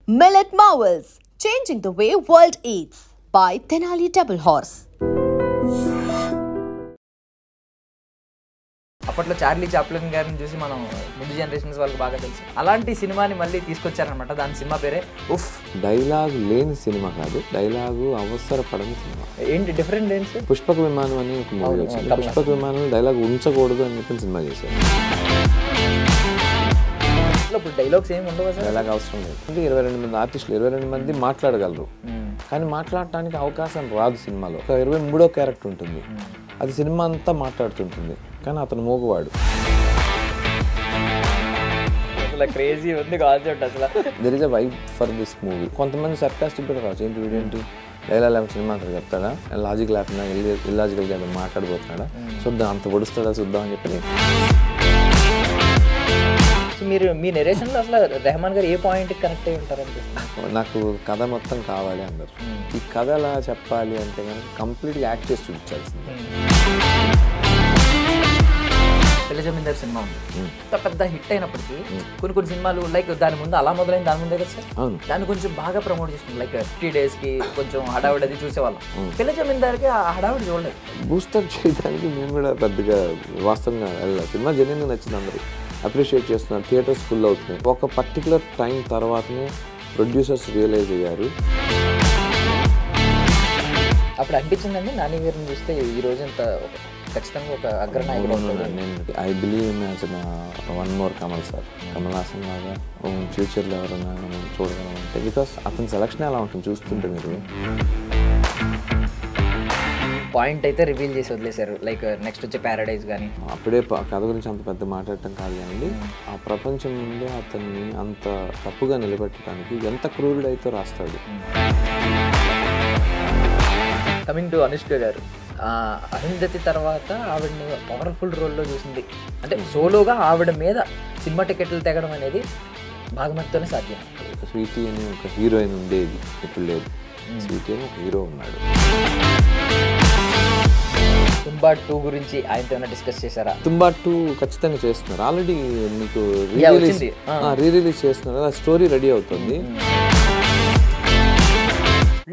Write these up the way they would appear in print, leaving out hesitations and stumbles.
Millet Marvels, changing the way world eats by Tenali Double Horse. అప్పట్లో Charlie Chaplin గారిని చూసి మనం ముందు జనరేషన్స్ వాళ్ళకి బాగా తెలుసు. అలాంటి సినిమాని మళ్ళీ తీసుకొచ్చారనమాట. దాని సినిమా పేరే ఉఫ్. డైలాగ్ లేని సినిమా కాదు, డైలాగు అవసరపడని సినిమా. ఏంటి డిఫరెంట్ ఏంటి? పుష్పక విమానం అని ఒక మూవీ వచ్చింది. పుష్పక విమానం డైలాగ్ ఉంచకూడదు అని చెప్పిన సినిమా చేశారు. ఇప్పుడు డైలాగ్స్ ఏమి ఉండవు సార్. డైలాగ్ అవసరం లేదు. 22 మంది ఆర్టిస్టులు 22 మంది మాట్లాడగలరు, కానీ మాట్లాడటానికి అవకాశం రాదు సినిమాలో. ఒక 23వ క్యారెక్టర్ ఉంటుంది, అది సినిమా అంతా మాట్లాడుతుంటుంది, కానీ అతను మూగవాడు. అసలు క్రేజీ ఉంది కాన్సెప్ట్ అసలు. There is a vibe for this movie. కొంతమంది సర్కాస్టిక్ కూడా రావచ్చు. ఏంటి వీడేంటి డైలాగ్ లేకపోతే సినిమా అంతా చెప్తాడా, లాజిక్ లేకుండా ఇల్లాజికల్గా మాట్లాడిపోతున్నాడా, చూద్దాం అంత పొడుస్తాడా చూద్దాం అని చెప్పి. మీరు మీ నెరేషన్లో అసలు రెహమాన్ గారు ఏ పాయింట్కి కనెక్ట్ అయ్యి ఉంటారనిపిస్తుంది? నాకు కథ మొత్తం కావాలి అన్నారు. ఈ కథ ఎలా చెప్పాలి అంటే కనుక కంప్లీట్గా యాక్ట్ చేసి చూపించాల్సింది. పెళ్లి జమీందార్ సినిమా ఉంది, ఇంత పెద్ద హిట్ అయినప్పటికీ కొన్ని సినిమాలు లైక్ దాని ముందు అలా మొదలైంది, దాని ముందే కదా సార్. అవును, దాన్ని కొంచెం బాగా ప్రమోట్ చేస్తుంది. లైక్ 3 డేస్కి కొంచెం హడావిడి అది చూసేవాళ్ళం. పెళ్లి జమీందార్కి ఆ హడావిడి చూడలేదు. బూస్టర్ చేయడానికి మేము కూడా పెద్దగా వాస్తవంగా వెళ్ళాలి. సినిమా జెన్యూన్గా నచ్చింది, అందరూ అప్రిషియేట్ చేస్తున్నారు, థియేటర్స్ ఫుల్ అవుతున్నాయి. ఒక పర్టికులర్ టైం తర్వాతనే ప్రొడ్యూసర్స్ రియలైజ్ అయ్యారు. అప్పుడు అనిపించిందండి నాని గారిని చూస్తే ఈ రోజు ఇంత ఖచ్చితంగా ఒక అగ్రనాయకుడు. నేను I believe in as one more Kamal sir. Kamal Haasan లాగా ఫ్యూచర్లో ఎవరైనా మనం చూడగలమంటే, బికాస్ అతని సెలక్షన్ ఎలా ఉంటుంది చూస్తుంటే మీరు. పాయింట్ అయితే రివీల్ చేసి వదిలేశారు, లైక్ నెక్స్ట్ వచ్చే ప్యారడైజ్ కానీ. అప్పుడే కథ గురించి అంత పెద్ద మాట్లాడటం కాదు కానీ, ఆ ప్రపంచం ముందే అతన్ని అంత తప్పుగా నిలబెట్టడానికి ఎంత క్రూరుడైతే రాస్తాడు. కమింగ్ టు అనుష్క గారు, అరుంధతి తర్వాత ఆవిడని పవర్ఫుల్ రోల్లో చూసింది. అంటే సోలోగా ఆవిడ మీద సినిమా టికెట్లు తెగడం అనేది భాగమతితోనే సాధ్యం. స్వీటీ అని ఒక హీరోయిన్ ఉండేది, ఇప్పుడు లేదు. స్వీటీ అని ఒక హీరో ఉన్నాడు. తుంబా 2 గురించి ఆయనతో ఏమైనా డిస్కస్ చేశారా? తుంబా 2 ఖచ్చితంగా చేస్తున్నారు. ఆల్రెడీ మీకు రీ రిలీజ్ చేస్తున్నారు, ఆ స్టోరీ రెడీ అవుతుంది.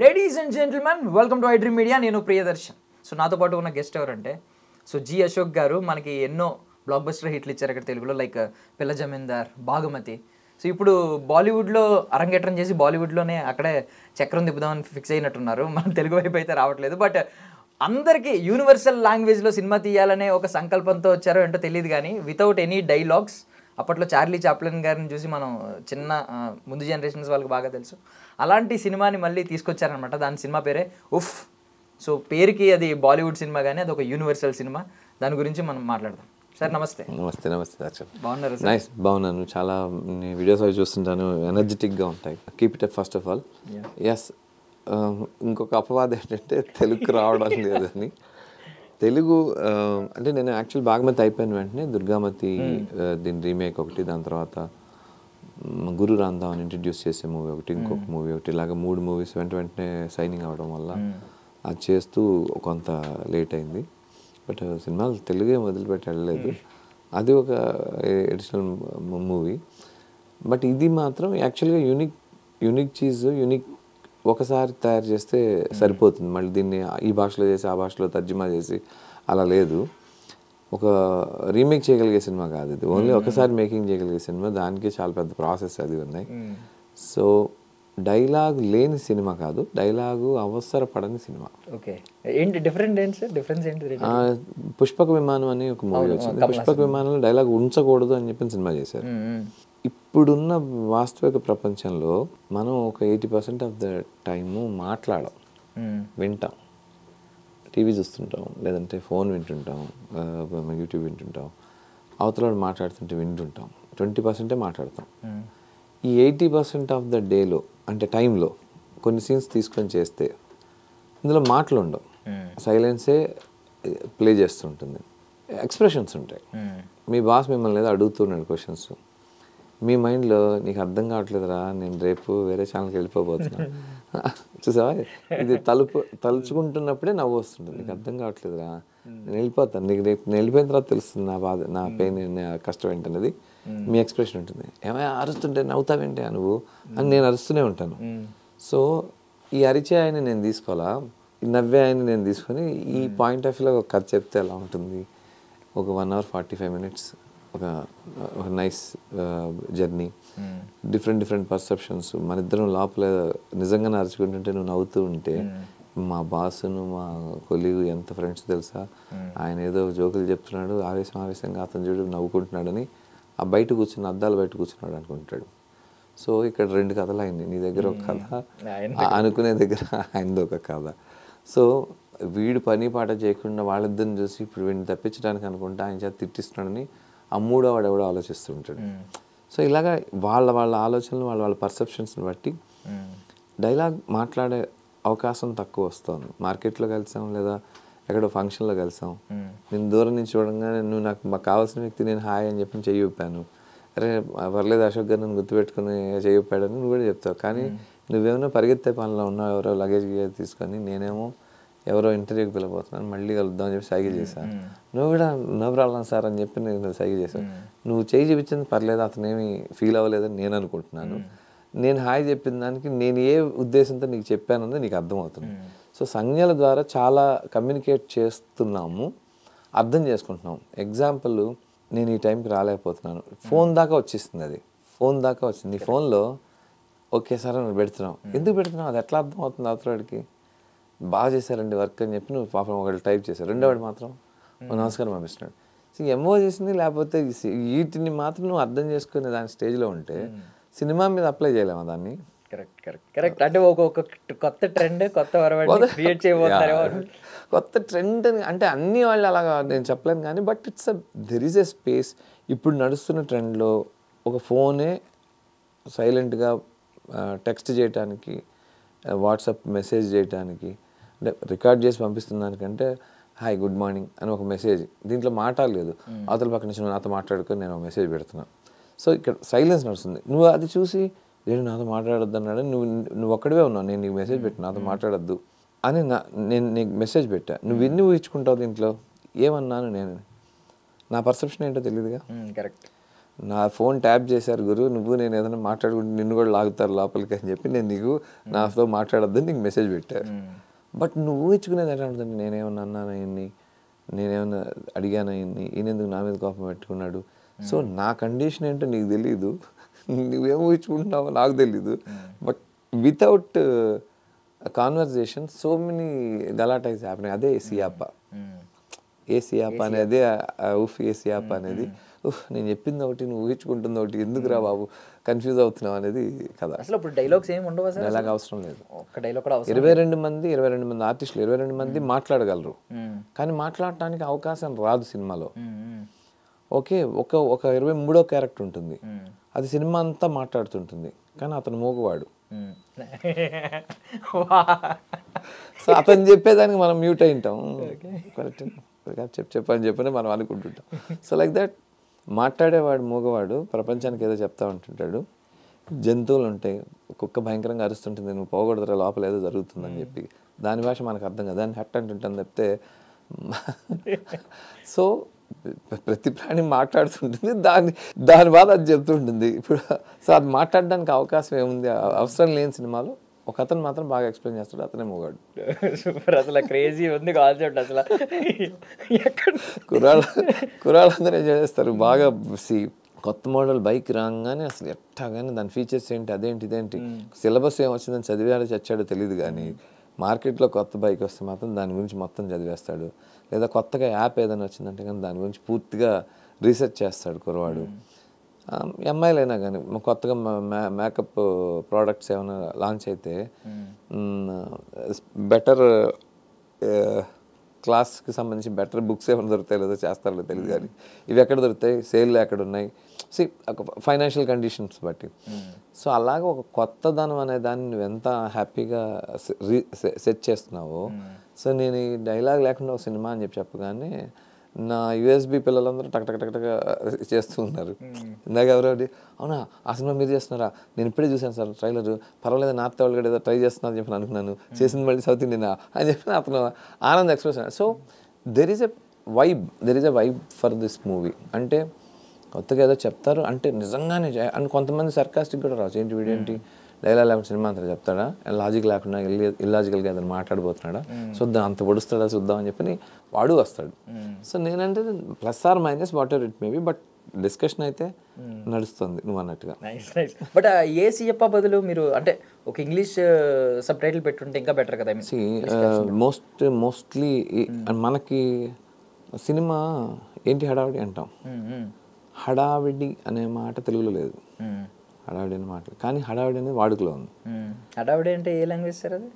Ladies and gentlemen, welcome to iDream media. నేను ప్రియదర్శన్. సో నాతో పాటు ఉన్న గెస్ట్ ఎవరంటే జి అశోక్ గారు. మనకి ఎన్నో బ్లాక్ బస్టర్ హిట్లు ఇచ్చారు ఇక్కడ తెలుగులో, లైక్ పిల్ల జమీందార్, భాగమతి. సో ఇప్పుడు బాలీవుడ్లో అరంగేట్రం చేసి బాలీవుడ్లోనే అక్కడే చక్రం తిప్పుదామని ఫిక్స్ అయినట్టున్నారు. మనం తెలుగు వైపు అయితే రావట్లేదు, బట్ అందరికీ యూనివర్సల్ లాంగ్వేజ్లో సినిమా తీయాలనే ఒక సంకల్పంతో వచ్చారో ఏంటో తెలియదు కానీ వితౌట్ ఎనీ డైలాగ్స్. అప్పట్లో చార్లీ చాప్లిన్ గారిని చూసి మనం ముందు జనరేషన్స్ వాళ్ళకి బాగా తెలుసు. అలాంటి సినిమాని మళ్ళీ తీసుకొచ్చారనమాట. దాని సినిమా పేరే ఉఫ్. సో పేరుకి అది బాలీవుడ్ సినిమా కానీ అది ఒక యూనివర్సల్ సినిమా. దాని గురించి మనం మాట్లాడదాం. సార్ నమస్తే. నమస్తే. నమస్తే సార్. బాగున్నారు సార్? నైస్, బాగున్నాను. చాలా వీడియోస్ అవి చూస్తుంటాను, ఎనర్జెటిక్గా ఉంటాయి. Keep it up first of all. Yes, ఇంకొక అపవాదం ఏంటంటే తెలుగుకి రావడం లేదని. తెలుగు అంటే నేను యాక్చువల్ భాగమతి అయిపోయిన వెంటనే దుర్గామతి దీని రీమేక్ ఒకటి, దాని తర్వాత గురు రాంధావ్ అని ఇంట్రడ్యూస్ చేసే మూవీ ఒకటి, ఇంకొక మూవీ ఒకటి, ఇలాగ 3 మూవీస్ వెంటనే సైనింగ్ అవ్వడం వల్ల అది చేస్తూ కొంత లేట్ అయింది. బట్ సినిమాలు తెలుగే వదిలిపెట్టి వెళ్ళలేదు. అది ఒక ఎడిషనల్ మూవీ. బట్ ఇది మాత్రం యాక్చువల్గా యూనిక్ చీజ్, యూనిక్ ఒకసారి తయారు చేస్తే సరిపోతుంది. మళ్ళీ దీన్ని ఈ భాషలో చేసి ఆ భాషలో తర్జుమా చేసి అలా లేదు. ఒక రీమేక్ చేయగలిగే సినిమా కాదు ఇది, ఓన్లీ ఒకసారి మేకింగ్ చేయగలిగే సినిమా. దానికి చాలా పెద్ద ప్రాసెస్ అది ఉన్నాయి. సో డైలాగ్ లేని సినిమా కాదు, డైలాగు అవసరపడని సినిమా. ఓకే, ఏంటి డిఫరెంట్ ఏంటి సార్? డిఫరెన్స్ ఏంటి? పుష్పక విమానం అని ఒక మూవీ వచ్చింది. పుష్పక విమానంలో డైలాగ్ ఉంచకూడదు అని చెప్పి సినిమా చేశారు. ఇప్పుడున్న వాస్తవిక ప్రపంచంలో మనం ఒక 80% ఆఫ్ ద టైము మాట్లాడం, వింటాం, టీవీ చూస్తుంటాం, లేదంటే ఫోన్ వింటుంటాం, యూట్యూబ్ వింటుంటాం, అవతల మాట్లాడుతుంటే వింటుంటాం. 20% మాట్లాడతాం. ఈ 80% ఆఫ్ ద డేలో అంటే టైంలో కొన్ని సీన్స్ తీసుకొని చేస్తే ఇందులో మాటలు ఉండవు, సైలెన్సే ప్లే చేస్తుంటుంది, ఎక్స్ప్రెషన్స్ ఉంటాయి. మీ బాస్ మిమ్మల్ని ఏదో అడుగుతున్నాడు క్వశ్చన్స్, మీ మైండ్లో నీకు అర్థం కావట్లేదురా, నేను రేపు వేరే ఛానల్కి వెళ్ళిపోబోతున్నా, చూసావా, ఇది తలుచుకుంటున్నప్పుడే నవ్వు వస్తుంది. నీకు అర్థం కావట్లేదురా, నేను వెళ్ళిపోతాను, నీకు రేపు నేను వెళ్ళిపోయిన తర్వాత తెలుస్తుంది నా బాధ, నా పెయిన్, నా కష్టం ఏంటనేది. మీ ఎక్స్ప్రెషన్ ఉంటుంది. ఏమైనా అరుస్తుంటే నవ్వుతావేంటి నువ్వు అని నేను అరుస్తూనే ఉంటాను. సో ఈ అరిచే ఆయన నేను తీసుకోవాలా, ఈ నవ్వే ఆయన నేను తీసుకొని ఈ పాయింట్ ఆఫ్ వ్యూలో ఒక కథ చెప్తే ఎలా ఉంటుంది. ఒక 1 hour 45 minutes ఒక నైస్ జర్నీ, డిఫరెంట్ పర్సెప్షన్స్. మన ఇద్దరం లోపల నిజంగానే అరుచుకుంటుంటే నువ్వు నవ్వుతూ ఉంటే మా బాసును మా కొలీగు ఎంత ఫ్రెండ్స్ తెలుసా, ఆయన ఏదో జోకులు చెప్తున్నాడు ఆవేశంగా అతను చూడు నవ్వుకుంటున్నాడని ఆ బయట కూర్చుని అద్దాలు బయట కూర్చున్నాడు అనుకుంటాడు. సో ఇక్కడ 2 కథలు అయింది, నీ దగ్గర ఒక కథ, అనుకునే దగ్గర ఆయనది ఒక కథ. సో వీడు పని పాట చేయకుండా వాళ్ళిద్దరిని చూసి ఇప్పుడు వీడిని తప్పించడానికి అనుకుంటా ఆయన చేత తిట్టిస్తున్నాడని ఆ మూడో వాడు ఎవడో ఆలోచిస్తుంటాడు. సో ఇలాగా వాళ్ళ ఆలోచనలు వాళ్ళ పర్సెప్షన్స్ని బట్టి డైలాగ్ మాట్లాడే అవకాశం తక్కువ వస్తుంది. మార్కెట్లో కలిసాం లేదా ఎక్కడో ఫంక్షన్లో కలిసాం, నేను దూరం నుంచి చూడంగానే నువ్వు మాకు కావాల్సిన వ్యక్తి, నేను హాయ్ అని చెప్పి చెయ్యి ఊపాను, అరే పర్లేదు అశోక్ గారు నన్ను గుర్తుపెట్టుకుని చెయ్యి ఊపాడని నువ్వు కూడా చెప్తావు. కానీ నువ్వేమో పరిగెత్తే పనిలో ఉన్నావు, ఎవరో లగేజ్ తీసుకొని, నేనేమో ఎవరో ఇంటర్వ్యూకి పిలవబోతున్నాను, మళ్ళీ కలుద్దాం అని చెప్పి సైకిల్ చేశాను. నువ్వు కూడా నో ప్రాబ్లం సార్ అని చెప్పి నేను సైకిల్ చేశాను. నువ్వు చేయి చూపించింది పర్లేదు, అతనేమి ఫీల్ అవ్వలేదని నేను అనుకుంటున్నాను. నేను హాయ్ చెప్పిన దానికి నేను ఏ ఉద్దేశంతో నీకు చెప్పానన్నది నీకు అర్థమవుతుంది. సో సంజ్ఞల ద్వారా చాలా కమ్యూనికేట్ చేస్తున్నాము, అర్థం చేసుకుంటున్నాం. ఎగ్జాంపుల్, నేను ఈ టైంకి రాలేకపోతున్నాను, ఫోన్ దాకా వచ్చేస్తుంది, అది ఫోన్ దాకా వచ్చింది. నీ ఫోన్లో ఓకే సార్ నువ్వు పెడుతున్నావు, ఎందుకు పెడుతున్నావు అది ఎట్లా అర్థం అవుతుంది అవతలవాడికి. బాగా చేశారండి వర్క్ అని చెప్పి నువ్వు పాపం ఒకటి టైప్ చేశారు, రెండోవాడు మాత్రం నమస్కారం పంపిస్తున్నాడు. సో ఎమ్మో చేసింది, లేకపోతే వీటిని మాత్రం నువ్వు అర్థం చేసుకునే దాని స్టేజ్లో ఉంటే సినిమా మీద అప్లై చేయలేమా దాన్ని? కరెక్ట్. అంటే ఒక కొత్త ట్రెండ్, కొత్త క్రియేట్ చేయబోతున్నారు. కొత్త ట్రెండ్ అంటే అన్ని వాళ్ళు అలాగా నేను చెప్పలేను కానీ, but there is a space. ఇప్పుడు నడుస్తున్న ట్రెండ్లో ఒక ఫోనే సైలెంట్గా టెక్స్ట్ చేయడానికి, వాట్సాప్ మెసేజ్ చేయడానికి, అంటే రికార్డ్ చేసి పంపిస్తున్న దానికంటే హాయ్ గుడ్ మార్నింగ్ అని ఒక మెసేజ్, దీంట్లో మాట్లాడలేదు, అవతల పక్క నుంచి నాతో మాట్లాడుకొని నేను ఒక మెసేజ్ పెడుతున్నాను. సో ఇక్కడ సైలెన్స్ నడుస్తుంది. నువ్వు అది చూసి నేను నాతో మాట్లాడొద్దు అన్నాడు, నువ్వు ఒక్కడివే ఉన్నావు, నేను నీకు మెసేజ్ పెట్టు నాతో మాట్లాడొద్దు అని నేను నీకు మెసేజ్ పెట్టా, నువ్వు ఎన్ని ఊహించుకుంటావు దీంట్లో, ఏమన్నాను నేను, నా పర్సెప్షన్ ఏంటో తెలియదుగా. కరెక్ట్. నా ఫోన్ ట్యాప్ చేశారు గురు, నువ్వు నేను ఏదైనా మాట్లాడుకుంటే నిన్ను కూడా లాగుతారు లోపలికి అని చెప్పి నేను నీకు నాతో మాట్లాడొద్దని నీకు మెసేజ్ పెట్టారు. బట్ నువ్వు ఊహించుకునేది ఎట్లా ఉంటుంది, నేనేమన్నా అన్నాను ఇన్ని, నేనేమన్నా అడిగాను ఇన్ని, ఈయన ఎందుకు నా మీద కోపం పెట్టుకున్నాడు. సో నా కండిషన్ ఏంటో నీకు తెలీదు, నువ్వేం ఊహించుకుంటున్నావో నాకు తెలీదు. But without conversation so many గలాటైజ్ హ్యాపెనింగ్. అదే సియాపా, ఏ సియాపా అనేది, ఉఫ్ ఏ సియాపా అనేది, నేను చెప్పింది ఒకటి నువ్వు ఊహించుకుంటుంది ఒకటి, ఎందుకురా బాబు కన్ఫ్యూజ్ అవుతున్నావు అనేది కదా. అసలు ఇప్పుడు డైలాగ్స్ ఏమి ఉండవు, డైలాగ్ అవసరం లేదు. ఒక డైలాగ్ కూడా 22 మంది ఆర్టిస్టులు, 22 మంది మాట్లాడగలరు, కానీ మాట్లాడటానికి అవకాశం రాదు సినిమాలో. ఓకే, ఒక 23వ క్యారెక్టర్ ఉంటుంది, అది సినిమా అంతా మాట్లాడుతుంటుంది, కానీ అతను మూగవాడు. సో అతను చెప్పేదానికి మనం మ్యూట్ అయి ఉంటాం, కరెక్ట్ చెప్పని చెప్పని మనం అనుకుంటుంటాం. సో లైక్ దట్ మాట్లాడేవాడు మూగవాడు ప్రపంచానికి ఏదో చెప్తా ఉంటుంటాడు. జంతువులు ఉంటాయి, కుక్క భయంకరంగా అరుస్తుంటుంది, నువ్వు పోకూడదురా లోపల ఏదో జరుగుతుందని చెప్పి, దాని భాష మనకు అర్థం కదా, దాన్ని హట్ అంటుంటాను తప్పితే. సో ప్రతి ప్రాణి మాట్లాడుతుంటుంది, దాని బాధ అది చెప్తుంటుంది. ఇప్పుడు సో అది మాట్లాడడానికి అవకాశం ఏముంది, అవసరం లేని సినిమాలో ఒక అతను మాత్రం బాగా ఎక్స్ప్లెయిన్ చేస్తాడు, అతనే మూగాడు. సూపర్, అసలు క్రేజీ ఉంది కాన్సెప్ట్. అసలు కుర్రాళ్ళందరూ ఏం చేస్తారు బాగా, కొత్త మోడల్ బైక్ రాగానే అసలు ఎట్టాగానే దాని ఫీచర్స్ ఏంటి, అదేంటి ఇదేంటి, సిలబస్ ఏం వచ్చిందని చదివాడో చచ్చాడో తెలియదు, కానీ మార్కెట్లో కొత్త బైక్ వస్తే మాత్రం దాని గురించి మొత్తం చదివేస్తాడు. లేదా కొత్తగా యాప్ ఏదైనా వచ్చిందంటే కానీ దాని గురించి పూర్తిగా రీసెర్చ్ చేస్తాడు కుర్రవాడు. అమ్మాయిలైనా కానీ కొత్తగా మేకప్ ప్రోడక్ట్స్ ఏమైనా లాంచ్ అయితే బెటర్ క్లాస్కి సంబంధించి బెటర్ బుక్స్ ఏమైనా దొరుకుతాయి లేదో చేస్తారో తెలియదు, కానీ ఇవి ఎక్కడ దొరుకుతాయి, సేల్ ఎక్కడ ఉన్నాయి, ఫైనాన్షియల్ కండిషన్స్ బట్టి. సో అలాగే ఒక కొత్తదనం అనే దాన్ని నువ్వు ఎంత హ్యాపీగా సెట్ చేస్తున్నావో. సో నేను ఈ డైలాగ్ లేకుండా ఒక సినిమా అని చెప్పగానే నా యూఎస్బి పిల్లలందరూ టక్ చేస్తూ ఉన్నారు. ఇందాక ఎవరెవరి అవునా ఆ సినిమా మీరు చేస్తున్నారా, నేను ఇప్పుడే చూశాను సార్ ట్రైలర్, పర్వాలేదు నార్త్ వాళ్ళు కూడా ఏదో ట్రై చేస్తున్నారు చెప్పి అనుకున్నాను, చేసింది మళ్ళీ సౌత్ ఇండియన్ అని చెప్పి అతను Anand express. So there is a vibe for this movie. అంటే కొత్తగా ఏదో చెప్తారు అంటే నిజంగానే అని కొంతమంది సర్కాస్టిక్ కూడా రావచ్చు. ఏంటి వీడేంటి డైలాగ్ లేకుండా సినిమా అంతా చెప్తాడా, లాజిక్ లేకుండా ఇల్లాజికల్గా ఏదైనా మాట్లాడిపోతున్నాడా, చూద్దాం అంత పొడుస్తాడా చూద్దాం అని చెప్పి వాడు వస్తాడు. సో నేనంటే plus or minus whatever it maybe, but discussion అయితే నడుస్తుంది నువ్వు అన్నట్టుగా. బట్ ఏ సియప్ప బదులు మీరు అంటే ఒక ఇంగ్లీష్ సబ్ టైటిల్ పెట్టుంటే ఇంకా బెటర్ కదా. మోస్ట్లీ మనకి సినిమా ఏంటి హడావిడి అంటాం, హడావిడి అనే మాట తెలుగులో లేదు, హడావిడి అనే మాట, కానీ హడావిడి అనేది వాడుకలో ఉంది. హడావిడి అంటే ఏ లాంగ్వేజ్ సార్ అది?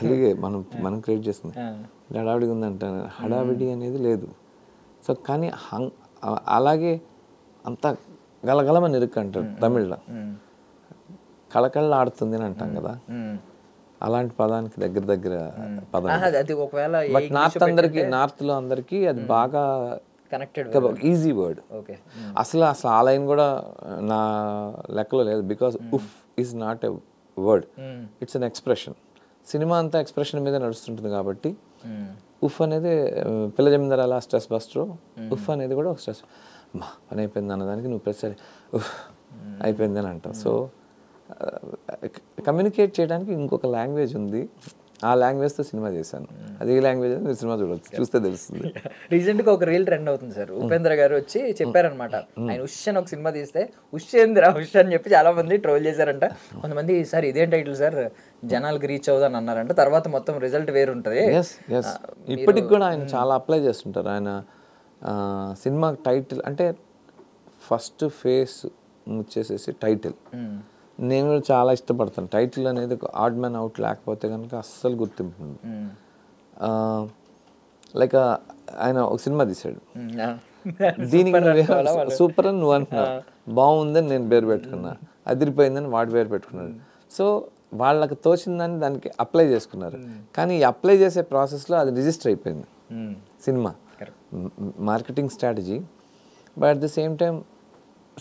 తెలుగే మనం క్రియేట్ చేస్తుంది. హడావిడిగా ఉందంట, హడావిడి అనేది లేదు. సో కానీ అలాగే అంత గలగలమని ఇరుక్కు అంటారు తమిళ్లో, కళకళ ఆడుతుంది అని అంటాం కదా, అలాంటి పదానికి దగ్గర పదం. బట్ నార్త్లో అందరికి అది బాగా కనెక్టెడ్ ఈజీ వర్డ్. అసలు ఆ లైన్ కూడా నా లెక్కలో లేదు, because uff is not a word, it's an expression. Cinema అంతా ఎక్స్ప్రెషన్ మీద నడుస్తుంటుంది కాబట్టి ఉఫ్ అనేది పిల్ల జమీందార్ అలా స్ట్రెస్ బస్టర్, ఉఫ్ అనేది కూడా ఒక స్ట్రెస్. పని అయిపోయింది అన్నదానికి నువ్వు ప్రతిసారి ఉఫ్ అయిపోయింది అని అంటావు. సో కమ్యూనికేట్ చేయడానికి ఇంకొక లాంగ్వేజ్ ఉంది, ఆ లాంగ్వేజ్తో సినిమా చేశాను. అది ఏ లాంగ్వేజ్ అని మీరు సినిమా చూస్తే తెలుస్తుంది. రీసెంట్గా ఒక రీల్ ట్రెండ్ అవుతుంది సార్, ఉపేంద్ర గారు వచ్చి చెప్పారనమాట, ఆయన ఉష్ అని ఒక సినిమా తీస్తే ఉష్ ఏందిరా ఉష్ అని చెప్పి చాలా మంది ట్రోల్ చేశారంట. కొంతమంది సార్ ఇదేం టైటిల్ సార్ జనాలకు రీచ్ అవుదని అన్నారంట, తర్వాత మొత్తం రిజల్ట్ వేరు ఉంటుంది. ఇప్పటికి కూడా ఆయన చాలా అప్లై చేస్తుంటారు. ఆయన సినిమా టైటిల్ అంటే ఫస్ట్ ఫేస్ వచ్చేసేసి టైటిల్, నేను కూడా చాలా ఇష్టపడతాను. టైటిల్ అనేది ఆడ్ మ్యాన్ అవుట్ లేకపోతే కనుక అస్సలు గుర్తింపు ఉంది. లైక్ ఆయన ఒక సినిమా తీశాడు, దీనికి సూపర్ అని నువ్వు అంటున్నావు, బాగుందని నేను పేరు పెట్టుకున్నా, అదిరిపోయిందని వాడి పేరు పెట్టుకున్నాడు. సో వాళ్ళకి తోచిందని దానికి అప్లై చేసుకున్నారు, కానీ ఈ అప్లై చేసే ప్రాసెస్లో అది రిజిస్టర్ అయిపోయింది cinema. Marketing strategy. But at the same time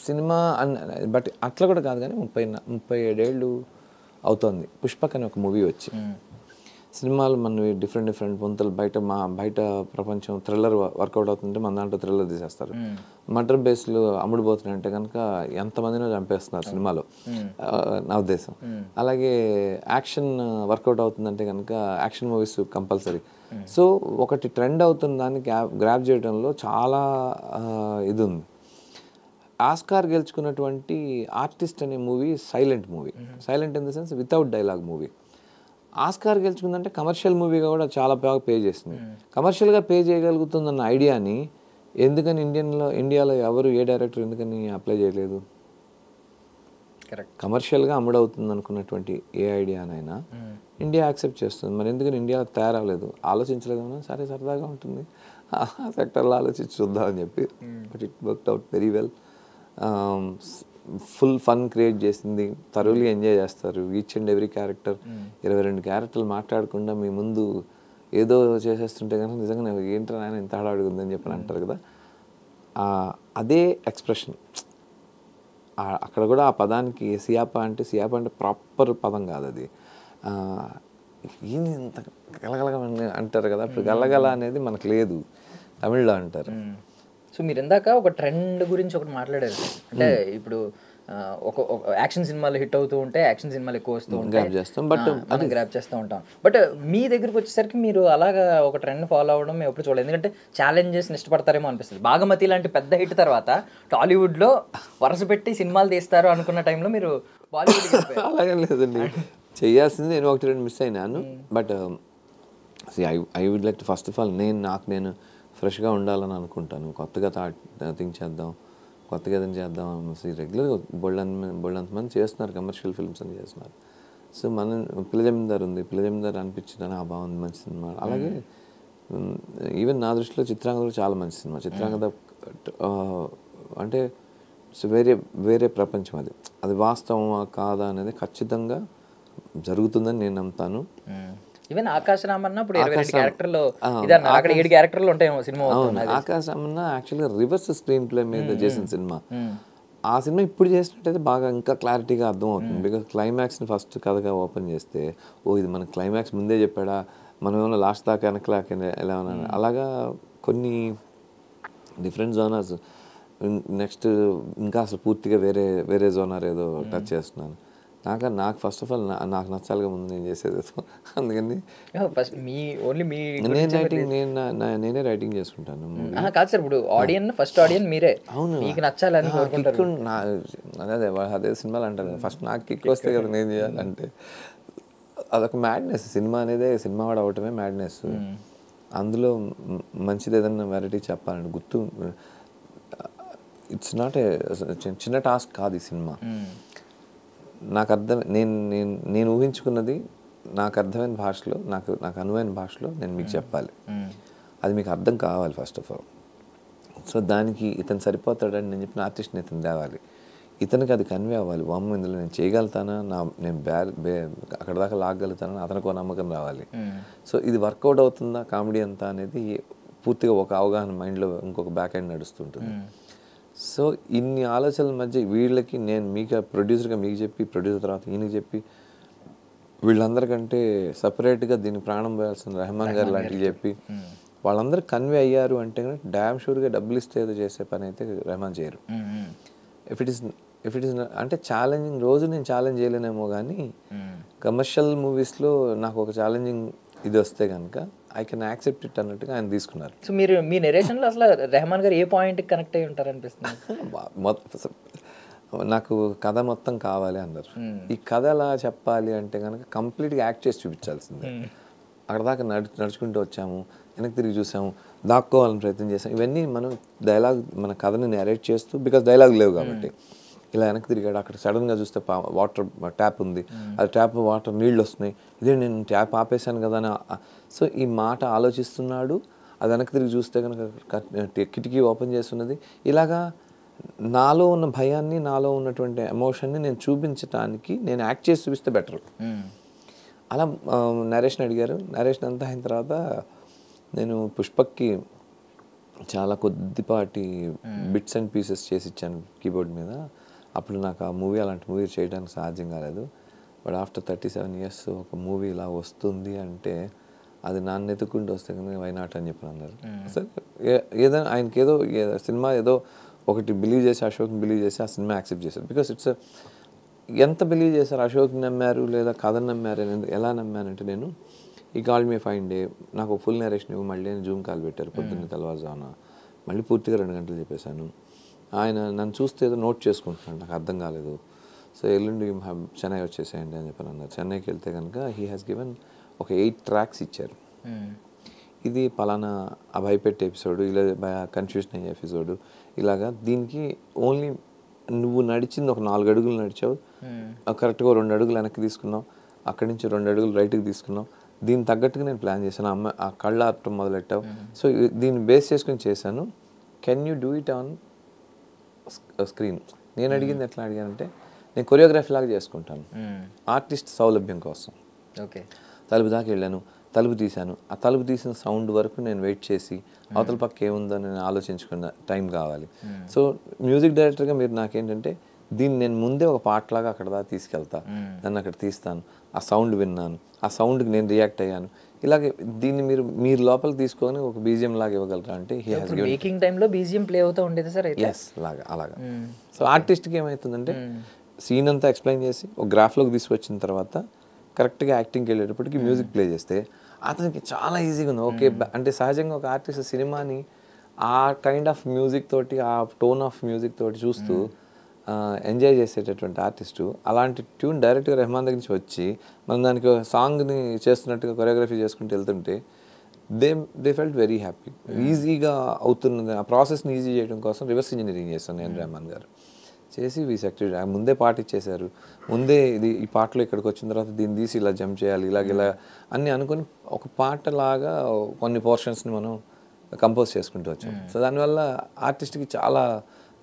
cinema but అట్లా కూడా కాదు, కానీ 37 ఏళ్ళు అవుతుంది పుష్పక్ అనే ఒక మూవీ వచ్చి. సినిమాలు మనవి డిఫరెంట్ పొంతలు బయట ప్రపంచం థ్రిల్లర్ వర్కౌట్ అవుతుంటే మన దాంట్లో థ్రిల్లర్ తీసేస్తారు. మర్డర్ బేస్లు అమ్ముడుపోతున్నాయంటే కనుక ఎంతమందినో చంపేస్తున్నారు సినిమాలో, నా ఉద్దేశం. అలాగే యాక్షన్ వర్కౌట్ అవుతుందంటే కనుక యాక్షన్ మూవీస్ కంపల్సరీ. సో ఒకటి ట్రెండ్ అవుతున్న దాన్ని గ్రాప్ చేయడంలో చాలా ఇది ఉంది. ఆస్కార్ గెలుచుకున్నటువంటి ఆర్టిస్ట్ అనే movie silent in the sense without dialogue movie. Oscar గెలుచుకుందంటే కమర్షియల్ మూవీగా కూడా చాలా బాగా పే చేసింది. కమర్షియల్గా పే చేయగలుగుతుందన్న ఐడియాని ఎందుకని ఇండియాలో ఎవరు ఏ డైరెక్టర్ ఎందుకని అప్లై చేయలేదు? కమర్షియల్గా అమ్ముడవుతుంది అనుకున్నటువంటి ఏ ఐడియానైనా ఇండియా యాక్సెప్ట్ చేస్తుంది. మరి ఎందుకని ఇండియా తయారవ్వలేదు? ఆలోచించలేదు. సరే సరదాగా ఉంటుంది ఆ సెక్టర్లో ఆలోచించి చూద్దామని చెప్పి. But it worked out very well. Full fun create చేసింది, థరోలీ ఎంజాయ్ చేస్తారు. ఈచ్ అండ్ ఎవ్రీ క్యారెక్టర్ 22 క్యారెక్టర్లు మాట్లాడకుండా మీ ముందు ఏదో చేసేస్తుంటే కనుక నిజంగా ఏంటో ఆయన ఇంత హడావిడిగా ఉందని చెప్పి అంటారు కదా, అదే ఎక్స్ప్రెషన్ అక్కడ కూడా. ఆ పదానికి సియాప అంటే ప్రాపర్ పదం కాదు అది. ఈయన ఇంత గలగలగా అంటారు కదా, అప్పుడు గలగల అనేది మనకు లేదు, తమిళ్లో అంటారు. సో మీరు ఇందాక ఒక ట్రెండ్ గురించి ఒకటి మాట్లాడారు. అంటే ఇప్పుడు ఒక యాక్షన్ సినిమాలు హిట్ అవుతూ ఉంటే యాక్షన్ సినిమాలు ఎక్కువ వస్తూ ఉంటాయి, మనం గ్రాప్ చేస్తూ ఉంటాం. బట్ మీ దగ్గరికి వచ్చేసరికి మీరు అలాగా ఒక ట్రెండ్ ఫాలో అవ్వడం మేము ఎప్పుడు చూడలేదు. ఎందుకంటే ఛాలెంజెస్ని ఇష్టపడతారేమో అనిపిస్తుంది. బాగమతి లాంటి పెద్ద హిట్ తర్వాత టాలీవుడ్లో వరుస పెట్టి సినిమాలు తీస్తారు అనుకున్న టైంలో మీరు బాలీవుడ్. అలాగే లేదండి, చేయాల్సింది నేను 1-2 మిస్ అయినాను. But I would like first of all నేను ఫ్రెష్గా ఉండాలని అనుకుంటాను. కొత్తగా థింక్ చేద్దాం, కొత్తగా ఏదైనా చేద్దాం. రెగ్యులర్గా బోల్డంత మంది చేస్తున్నారు, కమర్షియల్ ఫిల్మ్స్ అని చేస్తున్నారు. సో పిల్ల జమీందార్ ఉంది, పిల్ల జమీందార్ అనిపించింది, బాగుంది, మంచి సినిమా. అలాగే ఈవెన్ నా దృష్టిలో చిత్రాంగద కూడా చాలా మంచి సినిమా. చిత్రాంగద అంటే వేరే ప్రపంచం. అది వాస్తవం కాదా అనేది ఖచ్చితంగా జరుగుతుందని నేను నమ్ముతాను. ఈవెన్ ఆకాశ రామన్న ఇప్పుడు 22 క్యారెక్టర్లు, అక్కడ 7 క్యారెక్టర్లు ఉంటాయి సినిమా. ఆకాశ రామన్న యాక్చువల్గా రివర్స్ స్క్రీన్ ప్లే మీద చేసిన సినిమా. ఆ సినిమా ఇప్పుడు చేసినట్టయితే బాగా ఇంకా క్లారిటీగా అర్థం అవుతుంది. బికాస్ క్లైమాక్స్ని ఫస్ట్ కథగా ఓపెన్ చేస్తే ఇది మన క్లైమాక్స్ ముందే చెప్పాడా, మనం ఏమైనా లాస్ట్ దాకా వెనకలాక ఎలా ఉన్నా, అలాగా కొన్ని డిఫరెంట్ జోనర్స్. నెక్స్ట్ ఇంకా అసలు పూర్తిగా వేరే వేరే జోనర్ ఏదో టచ్ చేస్తున్నాను. నాకు ఫస్ట్ ఆఫ్ ఆల్ నాకు నచ్చాలిగా ముందు నేను చేసేది. అందుకని ఫస్ట్ ఓన్లీ మీ నేను రైటింగ్ నేనే రైటింగ్ చేసుకుంటాను. కాదు సార్, ఇప్పుడు ఫస్ట్ ఆడియన్ మీరే. అవును, మీకు నచ్చాలని కోరుకుంటారు. అదే సినిమాలు అంటారు ఫస్ట్ నాకు కిక్ వస్తే కదా నేను చేయాలంటే. అదొక మ్యాడ్నెస్. సినిమా అనేది సినిమా వాడు అవటమే మ్యాడ్నెస్. అందులో మంచిది ఏదన్నా వెరైటీ చెప్పాలండి. ఇట్స్ నాట్ ఏ చిన్న టాస్క్ కాదు ఈ సినిమా. నాకు నేను ఊహించుకున్నది నాకు అర్థమైన భాషలో, నాకు అనువైన భాషలో నేను మీకు చెప్పాలి. అది మీకు అర్థం కావాలి ఫస్ట్ ఆఫ్ ఆల్. సో దానికి ఇతను సరిపోతాడని నేను చెప్పిన ఆర్టిస్ట్ని ఇతను తేవాలి. ఇతనికి అది కన్వే అవ్వాలి. వామ్మ ఇందులో నేను చేయగలుగుతానా, నేను అక్కడ దాకా లాగలుగుతానని అతనికి నమ్మకం రావాలి. సో ఇది వర్కౌట్ అవుతుందా కామెడీ అంతా అనేది పూర్తిగా ఒక అవగాహన మైండ్లో ఇంకొక బ్యాక్ ఎండ్ నడుస్తుంటుంది. సో ఇన్ని ఆలోచనల మధ్య వీళ్ళకి నేను మీకు ప్రొడ్యూసర్గా మీకు చెప్పి, ప్రొడ్యూసర్ తర్వాత ఈయనకి చెప్పి, వీళ్ళందరికంటే సపరేట్గా దీనికి ప్రాణం పోయాల్సిన రెహమాన్ గారు లాంటివి చెప్పి వాళ్ళందరూ కన్వే అయ్యారు అంటే కనుక డ్యామ్ షూర్గా డబ్బులు ఇస్తే ఏదో చేసే పని అయితే రెహమాన్ చేయరు. ఇఫ్ ఇట్ ఈస్ అంటే ఛాలెంజింగ్, రోజు నేను ఛాలెంజ్ చేయలేనేమో కానీ కమర్షియల్ మూవీస్లో నాకు ఒక ఛాలెంజింగ్ ఇది వస్తే కనుక ఐ కెన్ యాక్సెప్ట్ ఇట్ అన్నట్టుగా ఆయన తీసుకున్నారు. సో మీరు మీ నెరేషన్లో అసలు రెహమాన్ గారు ఏ పాయింట్కి కనెక్ట్ అయ్యి ఉంటారు అనిపిస్తుంది? నాకు కథ మొత్తం కావాలి అన్నారు. ఈ కథ ఎలా చెప్పాలి అంటే కనుక కంప్లీట్గా యాక్ట్ చేసి చూపించాల్సిందే. అక్కడ దాకా నడుచుకుంటూ వచ్చాము, వెనక్కి తిరిగి చూసాము, దాక్కోవాలని ప్రయత్నం చేసాము. ఇవన్నీ మనం మన కథని నేరేట్ చేస్తూ, బికాస్ డైలాగ్ లేవు కాబట్టి ఇలా వెనక్కి తిరిగాడు. అక్కడ సడన్గా చూస్తే వాటర్ ట్యాప్ ఉంది, అది ట్యాప్ వాటర్ నీళ్ళు వస్తున్నాయి, ఇదే నేను ట్యాప్ ఆపేశాను కదా అని. సో ఈ మాట ఆలోచిస్తున్నాడు, అది వెనక్కి తిరిగి చూస్తే కనుక కిటికీ ఓపెన్ చేస్తున్నది. ఇలాగా నాలో ఉన్న భయాన్ని, నాలో ఉన్నటువంటి ఎమోషన్ని నేను చూపించడానికి నేను యాక్ట్ చేసి చూపిస్తే బెటర్. అలా నరేషన్ అడిగారు. నరేషన్ అంతా అయిన తర్వాత నేను పుష్పక్కి చాలా కొద్దిపాటి బిట్స్ అండ్ పీసెస్ చేసి ఇచ్చాను కీబోర్డ్ మీద. అప్పుడు నాకు ఆ మూవీ అలాంటి మూవీ చేయడానికి సాధ్యం కాలేదు. బట్ ఆఫ్టర్ 37 years ఒక మూవీ ఇలా వస్తుంది అంటే అది నాన్న ఎత్తుకుంటూ వస్తే కనుక వై నాట్ అని చెప్పి అన్నారు. సరే ఏదైనా ఆయనకి ఏదో సినిమా ఏదో ఒకటి బిలీవ్ చేసి, అశోక్ని బిలీవ్ చేసి ఆ సినిమా యాక్సెప్ట్ చేశారు. బికాస్ ఇట్స్ ఎంత బిలీవ్ చేశారు, అశోక్ని నమ్మారు లేదా కథను నమ్మారు అని. ఎలా నమ్మానంటే నేను ఈ కాల్ మీ ఫైన్ డే నాకు ఫుల్ నరేషన్ ఇవ్వు, మళ్ళీ జూమ్ కాల్ పెట్టారు పొద్దున్న తెల్లవారుజామున, మళ్ళీ పూర్తిగా 2 గంటలు చెప్పేశాను. ఆయన నన్ను చూస్తే ఏదో నోట్ చేసుకుంటున్నాడు, నాకు అర్థం కాలేదు. సో ఎల్లుండి చెన్నై వచ్చేసేయండి అని చెప్పని అన్నారు. చెన్నైకి వెళ్తే కనుక హీ హ్యాస్ గివెన్ ఒక 8 tracks ఇచ్చారు. ఇది పలానా ఆ భయపెట్టే ఎపిసోడు, ఇలా కన్ఫ్యూజన్ అయ్యే ఎపిసోడు, ఇలాగా. దీనికి ఓన్లీ నువ్వు నడిచింది ఒక 4 అడుగులు నడిచావు, కరెక్ట్గా 2 అడుగులు వెనక్కి తీసుకున్నావు, అక్కడి నుంచి 2 అడుగులు రైట్కి తీసుకున్నావు. దీనికి తగ్గట్టుగా నేను ప్లాన్ చేశాను. ఆ కళ్ళు ఆపటం మొదలెట్టావు. సో దీన్ని బేస్ చేసుకుని చేశాను. Can you do it on screen? నేను అడిగింది ఎట్లా అడిగానంటే, నేను కొరియోగ్రఫీ లాగా చేసుకుంటాను ఆర్టిస్ట్ సౌలభ్యం కోసం. ఓకే, తలుపు దాకా వెళ్ళాను, తలుపు తీశాను. ఆ తలుపు తీసిన సౌండ్ వరకు నేను వెయిట్ చేసి అవతల పక్క ఏముందో నేను ఆలోచించుకున్న టైం కావాలి. సో మ్యూజిక్ డైరెక్టర్గా మీరు నాకేంటంటే దీన్ని నేను ముందే ఒక పాటలాగా అక్కడ దాకా తీసుకెళ్తా, నన్ను అక్కడ తీస్తాను, ఆ సౌండ్ విన్నాను, ఆ సౌండ్కి నేను రియాక్ట్ అయ్యాను. ఇలాగే దీన్ని మీరు లోపలికి తీసుకొని ఒక బీజిఎం లాగా ఇవ్వగలరా అంటే హీ హాస్ గివెన్. మేకింగ్ టైంలో బీజిఎం ప్లే అవుతూ ఉండేది సార్? ఎస్, అలాగా. సో ఆర్టిస్ట్కి ఏమవుతుందంటే సీన్ అంతా ఎక్స్ప్లెయిన్ చేసి ఒక గ్రాఫ్లోకి తీసుకొచ్చిన తర్వాత కరెక్ట్గా యాక్టింగ్కి వెళ్ళేటప్పటికి మ్యూజిక్ ప్లే చేస్తే అతనికి చాలా ఈజీగా ఉంది. ఓకే, అంటే సహజంగా ఒక ఆర్టిస్ట్ సినిమాని ఆ కైండ్ ఆఫ్ మ్యూజిక్ తోటి, ఆ టోన్ ఆఫ్ మ్యూజిక్ తోటి చూస్తూ ఎంజాయ్ చేసేటటువంటి ఆర్టిస్టు అలాంటి ట్యూన్ డైరెక్ట్గా రెహమాన్ దగ్గర నుంచి వచ్చి మనం దానికి సాంగ్ని చేస్తున్నట్టుగా కొరియోగ్రఫీ చేసుకుంటూ వెళ్తుంటే దే ఫెల్ట్ వెరీ హ్యాపీ. ఈజీగా అవుతున్నది. ఆ ప్రాసెస్ని ఈజీ చేయడం కోసం రివర్స్ ఇంజనీరింగ్ చేస్తాను నేను రెహమాన్ గారు. చేసి సెక్టరీ ముందే పాట ఇచ్చేశారు. ముందే ఈ పాటలో ఇక్కడికి వచ్చిన తర్వాత దీన్ని తీసి ఇలా జంప్ చేయాలి, ఇలా అన్నీ అనుకొని ఒక పాటలాగా కొన్ని పోర్షన్స్ని మనం కంపోజ్ చేసుకుంటూ వచ్చాం. సో దానివల్ల ఆర్టిస్ట్కి చాలా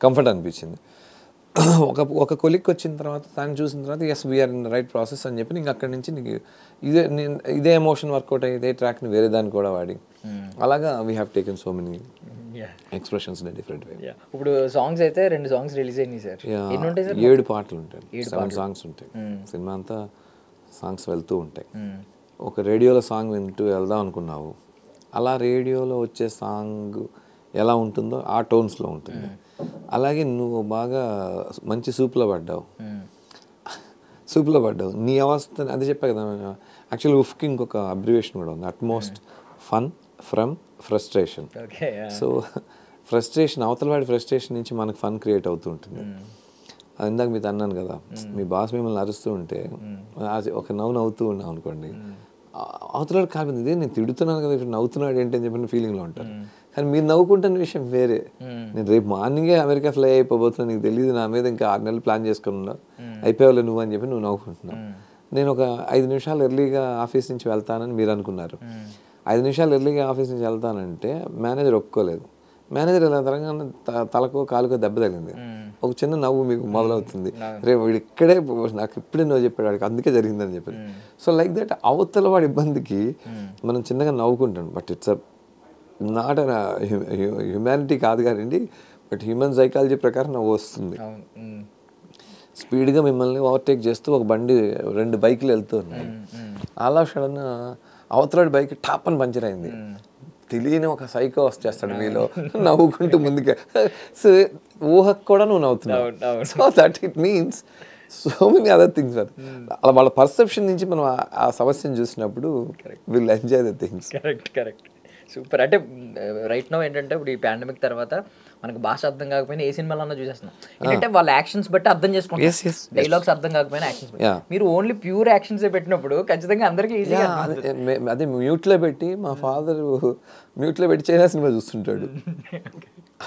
కంఫర్ట్ అనిపించింది. ఒక కొలిక్ వచ్చిన తర్వాత దాన్ని చూసిన తర్వాత yes we're in the right process అని చెప్పి నీకు అక్కడి నుంచి నీకు ఇదే ఎమోషన్ వర్కౌట్ అయ్యి ఇదే ట్రాక్ని వేరే దాన్ని కూడా వాడి అలాగా we have taken so many expressions in different way. ఇప్పుడు సాంగ్స్ అయితే 2 songs రిలీజ్ అయినాయి సార్. 7 పాటలు ఉంటాయి, 7 songs ఉంటాయి. సినిమా అంతా సాంగ్స్ వెళ్తూ ఉంటాయి. ఒక రేడియోలో సాంగ్ వింటూ వెళ్దాం అనుకున్నావు, అలా రేడియోలో వచ్చే సాంగ్ ఎలా ఉంటుందో ఆ టోన్స్లో ఉంటుంది. అలాగే నువ్వు బాగా మంచి సూప్లో పడ్డావు. సూప్లో పడ్డావు నీ అవస్థ అదే చెప్పా కదా. యాక్చువల్లీ ఉఫ్కి ఇంకొక అబ్రివేషన్ కూడా ఉంది, utmost fun from frustration. So frustration, అవతల వాడి ఫ్రస్ట్రేషన్ నుంచి మనకు ఫన్ క్రియేట్ అవుతూ ఉంటుంది. ఇందాక మీతో అన్నాను కదా, మీ బాస్ మిమ్మల్ని అరుస్తూ ఉంటే ఒక నవ్వుతూ ఉన్నాం అనుకోండి, అవతలాడు కాదు ఇదే నేను తిడుతున్నాను కదా ఇప్పుడు నవ్వుతున్నాడు ఏంటి అని చెప్పిన ఫీలింగ్లో ఉంటారు. కానీ మీరు నవ్వుకుంటున్న విషయం వేరే. నేను రేపు మార్నింగే అమెరికా ఫ్లై అయిపోతున్నాను, నీకు తెలియదు, నా మీద ఇంకా 6 నెలలు ప్లాన్ చేసుకున్నా అయిపోయావులే నువ్వు అని చెప్పి నువ్వు నవ్వుకుంటున్నావు. నేను ఒక 5 నిమిషాలు ఎర్లీగా ఆఫీస్ నుంచి వెళ్తానని మీరు అనుకున్నారు. 5 నిమిషాలు ఎర్లీగా ఆఫీస్ నుంచి వెళ్తానంటే మేనేజర్ ఒప్పుకోలేదు. మేనేజర్ ఇలా తరగానే తలకో కాలుకో దెబ్బ తగిలింది, ఒక చిన్న నవ్వు మీకు మొదలవుతుంది. రేపు వీడు ఇక్కడే నాకు ఇప్పుడే నువ్వు చెప్పాడు వాడికి అందుకే జరిగిందని చెప్పాడు. సో లైక్ దట్ అవతల వాడి ఇబ్బందికి మనం చిన్నగా నవ్వుకుంటాం. బట్ ఇట్స్ నాట్ హ్యుమానిటీ కాదు కానండి, బట్ హ్యూమన్ సైకాలజీ ప్రకారం నవ్వు వస్తుంది. స్పీడ్గా మిమ్మల్ని ఓవర్టేక్ చేస్తూ ఒక బండి 2 బైకులు వెళ్తూ ఉన్నాయి. అలా సడన్ అవతలాడి బైక్ టాప్ అని పంచర్ అయింది. తెలియని ఒక సైకో వచ్చేస్తాడు మీలో నవ్వుకుంటూ ముందుకే. సో ఊహకు కూడా నువ్వు నవ్వుతున్నావు. So that it means so many other things. అలా వాళ్ళ పర్సెప్షన్ నుంచి మనం ఆ సమస్యను చూసినప్పుడు will enjoy the things. Correct super. అంటే రైట్ నౌ ఏంటంటే ఇప్పుడు ఈ పాండమిక్ తర్వాత మనకు భాష అర్థం కాకపోయినా ఏ సినిమాలో అన్నా చూసేస్తున్నాం. ఏంటంటే వాళ్ళ యాక్షన్స్ బట్టి అర్థం చేసుకుంటాం, డైలాగ్స్ అర్థం కాకపోయినా యాక్షన్స్ బట్టి. మీరు ఓన్లీ ప్యూర్ యాక్షన్స్ పెట్టినప్పుడు ఖచ్చితంగా అందరికీ ఈజీగా అదే మ్యూట్లో పెట్టి మా ఫాదర్ మ్యూట్లో పెట్టి చైనా సినిమా చూస్తుంటాడు.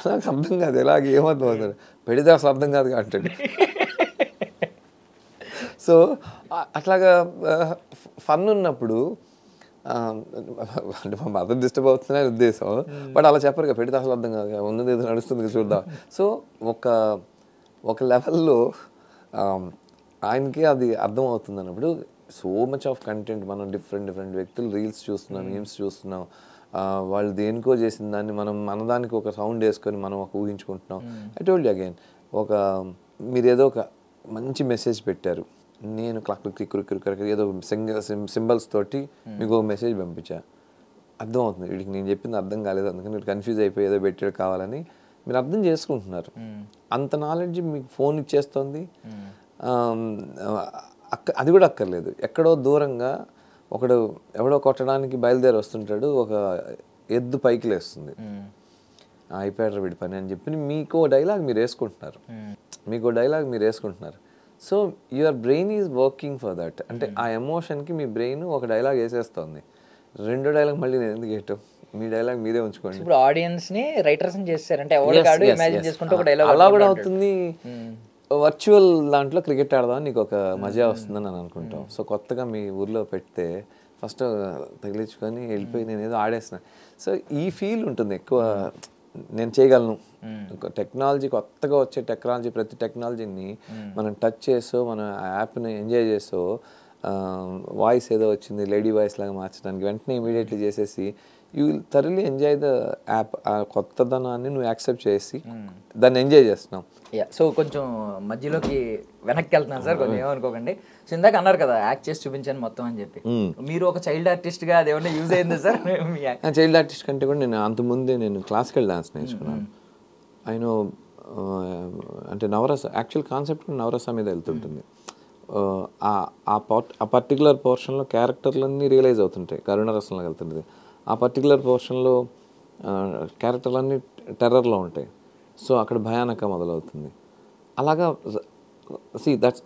నాకు అర్థం కాదు, ఎలాగ ఏమర్థం అవుతాడు, పెడితే అసలు అర్థం కాదు అంటాడు. సో అట్లాగా ఫన్ ఉన్నప్పుడు అంటే మా మదర్ డిస్టర్బ్ అవుతుందనే ఉద్దేశం. బట్ అలా చెప్పరు కదా, పెడితే అసలు అర్థం కాదు, ఉన్నది ఏదో నడుస్తుంది చూద్దాం. సో ఒక లెవెల్లో ఆయనకి అది అర్థం అవుతుంది అన్నప్పుడు సో మచ్ ఆఫ్ కంటెంట్ మనం డిఫరెంట్ వ్యక్తులు రీల్స్ చూస్తున్నాం, మీమ్స్ చూస్తున్నాం, వాళ్ళు దేనికో చేసిన దాన్ని మనం మనదానికి ఒక సౌండ్ వేసుకొని మనం ఒక ఊహించుకుంటున్నాం. ఐ టోల్డ్ యూ అగైన్, మీరు ఏదో ఒక మంచి మెసేజ్ పెట్టారు, నేను క్లిక్ ఏదో సింబల్స్ తోటి మీకు ఒక మెసేజ్ పంపించా, అర్థం అవుతుంది వీడికి నేను చెప్పింది అర్థం కాలేదు, అందుకని మీరు కన్ఫ్యూజ్ అయిపోయి ఏదో పెట్టాడు కావాలని మీరు అర్థం చేసుకుంటున్నారు. అంత నాలెడ్జ్ మీకు ఫోన్ ఇచ్చేస్తుంది. అది కూడా అక్కర్లేదు, ఎక్కడో దూరంగా ఎవడో కొట్టడానికి బయలుదేరి వస్తుంటాడు, ఒక ఎద్దు పైకి లేస్తుంది, అయిపోయాడు వీడి పని అని చెప్పి మీకు డైలాగ్ మీరు వేసుకుంటున్నారు. So your brain is working for that. అంటే ఆ ఎమోషన్కి మీ బ్రెయిన్ ఒక డైలాగ్ వేసేస్తుంది. 2వ డైలాగ్ మళ్ళీ నేను ఎందుకు వేయటం, మీ డైలాగ్ మీరే ఉంచుకోండి. ఇప్పుడు ఆడియన్స్ ని రైటర్స్ చేస్తారు అంటే అలా కూడా అవుతుంది. వర్చువల్ దాంట్లో క్రికెట్ ఆడదాం నీకు ఒక మజా వస్తుందని అని అనుకుంటాం. సో కొత్తగా మీ ఊర్లో పెడితే ఫస్ట్ తగిలించుకొని వెళ్ళిపోయి నేను ఏదో ఆడేస్తున్నాను. సో ఈ ఫీల్ ఉంటుంది ఎక్కువ, నేను చేయగలను. టెక్నాలజీ కొత్తగా వచ్చే ప్రతి టెక్నాలజీని మనం టచ్ చేసో మన యాప్ని ఎంజాయ్ చేసో వాయిస్ ఏదో వచ్చింది లేడీ వాయిస్ లాగా మార్చడానికి వెంటనే ఇమీడియట్లీ చేసేసి you will thoroughly enjoy the app. ఆ కొత్తదనాన్ని నువ్వు యాక్సెప్ట్ చేసి దాన్ని ఎంజాయ్ చేస్తున్నావు. సో కొంచెం మధ్యలోకి వెనక్కి వెళ్తున్నాను సార్, కొంచెం ఏమనుకోకండి. సో ఇందాక అన్నారు కదా యాక్ట్ చేసి చూపించాను మొత్తం అని చెప్పి, మీరు ఒక చైల్డ్ ఆర్టిస్ట్గా అది ఏమన్నా యూజ్ అయింది సార్? చైల్డ్ ఆర్టిస్ట్ కంటే కూడా నేను అంతకుముందే నేను క్లాసికల్ డాన్స్ నేర్చుకున్నాను. ఆయన అంటే నవరస యాక్చువల్ కాన్సెప్ట్ నవరస మీద వెళ్తుంటుంది. ఆ పర్టికులర్ పోర్షన్లో క్యారెక్టర్లన్నీ రియలైజ్ అవుతుంటాయి, కరుణరసంలోకి వెళ్తుంటుంది. ఆ పర్టికులర్ పోర్షన్లో క్యారెక్టర్లన్నీ టెర్రర్లో ఉంటాయి. సో అక్కడ భయానక మొదలవుతుంది. అలాగా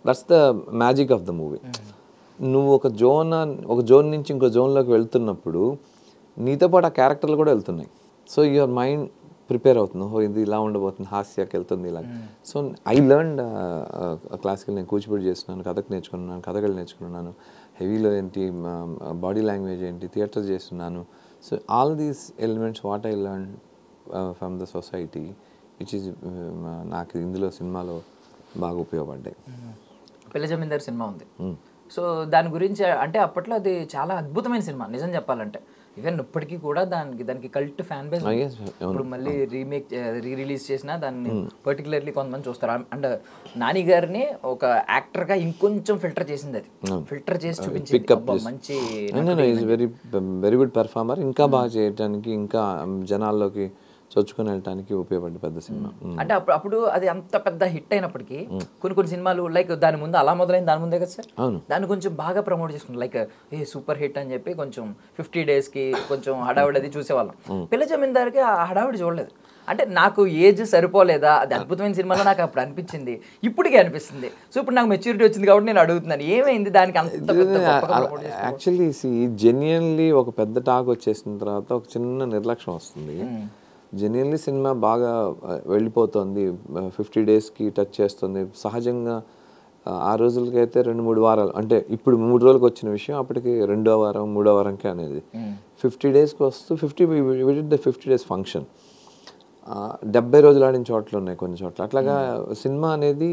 that's the magic of the movie. నువ్వు ఒక జోన్ నుంచి ఇంకో జోన్లోకి వెళ్తున్నప్పుడు నీతో పాటు ఆ క్యారెక్టర్లు కూడా వెళ్తున్నాయి. సో యువర్ మైండ్ ప్రిపేర్ అవుతుంది, ఇది ఇలా ఉండబోతుంది, హాస్యాకి వెళ్తుంది ఇలా. సో ఐ లెర్న్డ్ క్లాసికల్, నేను కూచిపూడి చేస్తున్నాను, కథకళి నేర్చుకున్నాను, హెవీలో ఏంటి బాడీ లాంగ్వేజ్ ఏంటి, థియేటర్ చేస్తున్నాను. So all these elements what I learn from the society which is నాకు ఇందులో సినిమాలో బాగా ఉపయోగపడ్డాయి. పెళ్లి జమీందార్ సినిమా ఉంది. సో దాని గురించి అంటే అప్పట్లో అది చాలా అద్భుతమైన సినిమా నిజం చెప్పాలంటే. ఈవెన్ ఇప్పటికీ కూడా దానికి కల్ట్ ఫ్యాన్ బేస్. ఇప్పుడు మళ్ళీ రిలీజ్ చేసినా దాన్ని పర్టికులర్లీ కొంతమంది చూస్తారు. అండ్ నాని గారిని ఒక యాక్టర్గా ఇంకొంచెం ఫిల్టర్ చేసింది, అది ఫిల్టర్ చేసి చూపించింది. మంచి వెరీ గుడ్ పెర్ఫార్మర్. ఇంకా బాగా చేయడానికి, ఇంకా జనాల్లోకి చొచ్చుకొని వెళ్ళటానికి ఉపయోగపడ్డ పెద్ద సినిమా. అంటే అప్పుడు అది అంత పెద్ద హిట్ అయినప్పటికీ కొన్ని సినిమాలు లైక్ దాని ముందు అలా మొదలైంది దాని ముందే కదా సార్, అవును, దాన్ని కొంచెం బాగా ప్రమోట్ చేసుకుంటాం లైక్ ఏ సూపర్ హిట్ అని చెప్పి కొంచెం 50 days కి కొంచెం హడావిడి అది చూసేవాళ్ళం. పిల్ల జమీందార్కి ఆ హడావిడి చూడలేదు. అంటే నాకు ఏజ్ సరిపోలేదా, అది అద్భుతమైన సినిమాలో నాకు అప్పుడు అనిపించింది, ఇప్పటికే అనిపిస్తుంది. సో ఇప్పుడు నాకు మెచ్యూరిటీ వచ్చింది కాబట్టి నేను అడుగుతున్నాను ఏమైంది దానికి అంత పెద్ద గొప్పగా promote చేసుకోవడం? యాక్చువల్లీ జెన్యున్లీ ఒక పెద్ద టాక్ వచ్చేసిన తర్వాత ఒక చిన్న నిర్లక్ష్యం వస్తుంది. జెన్యున్లీ సినిమా బాగా వెళ్ళిపోతుంది, 50 daysకి టచ్ చేస్తుంది. సహజంగా ఆ రోజులకైతే 2-3 వారాలు, అంటే ఇప్పుడు 3 రోజులకు వచ్చిన విషయం అప్పటికి 2వ వారం 3వ వారంకే అనేది. 50 daysకి వస్తూ 50 days ఫంక్షన్ 70 రోజులు ఆడిన చోట్ల ఉన్నాయి కొన్ని చోట్ల. అట్లాగా సినిమా అనేది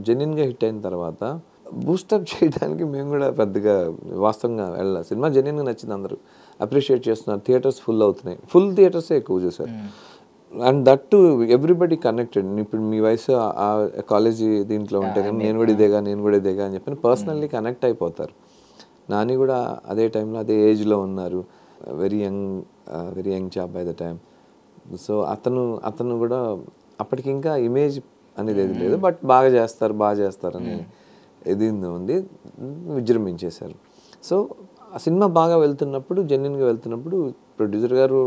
జెన్యున్గా హిట్ అయిన తర్వాత బూస్టప్ చేయడానికి మేము కూడా పెద్దగా వాస్తవంగా వెళ్ళాలి. సినిమా జెన్యున్గా నచ్చింది, అందరూ అప్రిషియేట్ చేస్తున్నారు, థియేటర్స్ ఫుల్ అవుతున్నాయి, ఫుల్ థియేటర్సే ఎక్కువ చూసారు. And that to everybody connected. ఇప్పుడు మీ వయసు ఆ కాలేజీ దీంట్లో ఉంటే కానీ నేను కూడా ఇదేగా అని చెప్పి పర్సనల్లీ కనెక్ట్ అయిపోతారు. నాని కూడా అదే టైంలో అదే ఏజ్లో ఉన్నారు, very young job by the time. So అతను కూడా అప్పటికి ఇంకా ఇమేజ్ అనేది ఏది లేదు, బట్ బాగా చేస్తారు అని ఇది ఉంది, విజృంభించేశారు. సో ఆ సినిమా బాగా వెళ్తున్నప్పుడు, జెన్యున్గా వెళ్తున్నప్పుడు ప్రొడ్యూసర్ గారు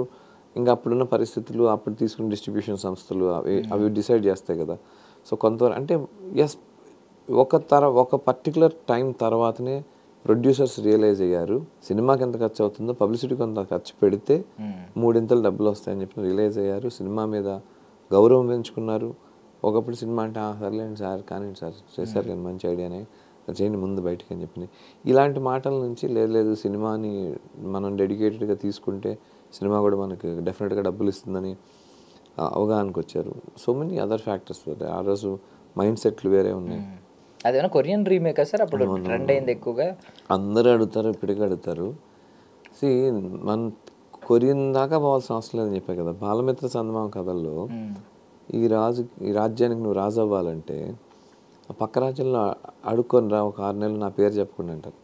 ఇంకా అప్పుడున్న పరిస్థితులు, అప్పుడు తీసుకున్న డిస్ట్రిబ్యూషన్ సంస్థలు అవి డిసైడ్ చేస్తాయి కదా. సో కొంతవరకు అంటే ఎస్, ఒక పర్టికులర్ టైం తర్వాతనే ప్రొడ్యూసర్స్ రియలైజ్ అయ్యారు సినిమాకి ఎంత ఖర్చు అవుతుందో పబ్లిసిటీకి కొంత ఖర్చు పెడితే 3 డబ్బులు వస్తాయని చెప్పి రియలైజ్ అయ్యారు. సినిమా మీద గౌరవం పెంచుకున్నారు. ఒకప్పుడు సినిమా అంటే సర్లేండి సార్, కానీ సార్ చేశారు కానీ మంచి ఐడియానే, చేయండి ముందు బయటికి అని చెప్పి ఇలాంటి మాటల నుంచి లేదు సినిమాని మనం డెడికేటెడ్గా తీసుకుంటే సినిమా కూడా మనకి డెఫినెట్గా డబ్బులు ఇస్తుందని అవగాహనకు వచ్చారు. So many other factors. ఆ రోజు మైండ్ సెట్లు వేరే ఉన్నాయి. అదేనా కొరియన్ రీమేకా సార్ అప్పుడు ట్రెండ్ అయింది ఎక్కువగా? అందరూ అడుగుతారు, ఇప్పటికీ అడుగుతారు. మన కొరియన్ దాకా పోవాల్సిన అవసరం లేదని చెప్పాయి కదా. బాలమిత్ర చందమామ కథల్లో ఈ రాజ్యానికి నువ్వు రాజు అవ్వాలంటే ఆ పక్క రాజ్యంలో అడుక్కొని రా, ఒక 6 నెలలు నా పేరు చెప్పకుండా అంటారు.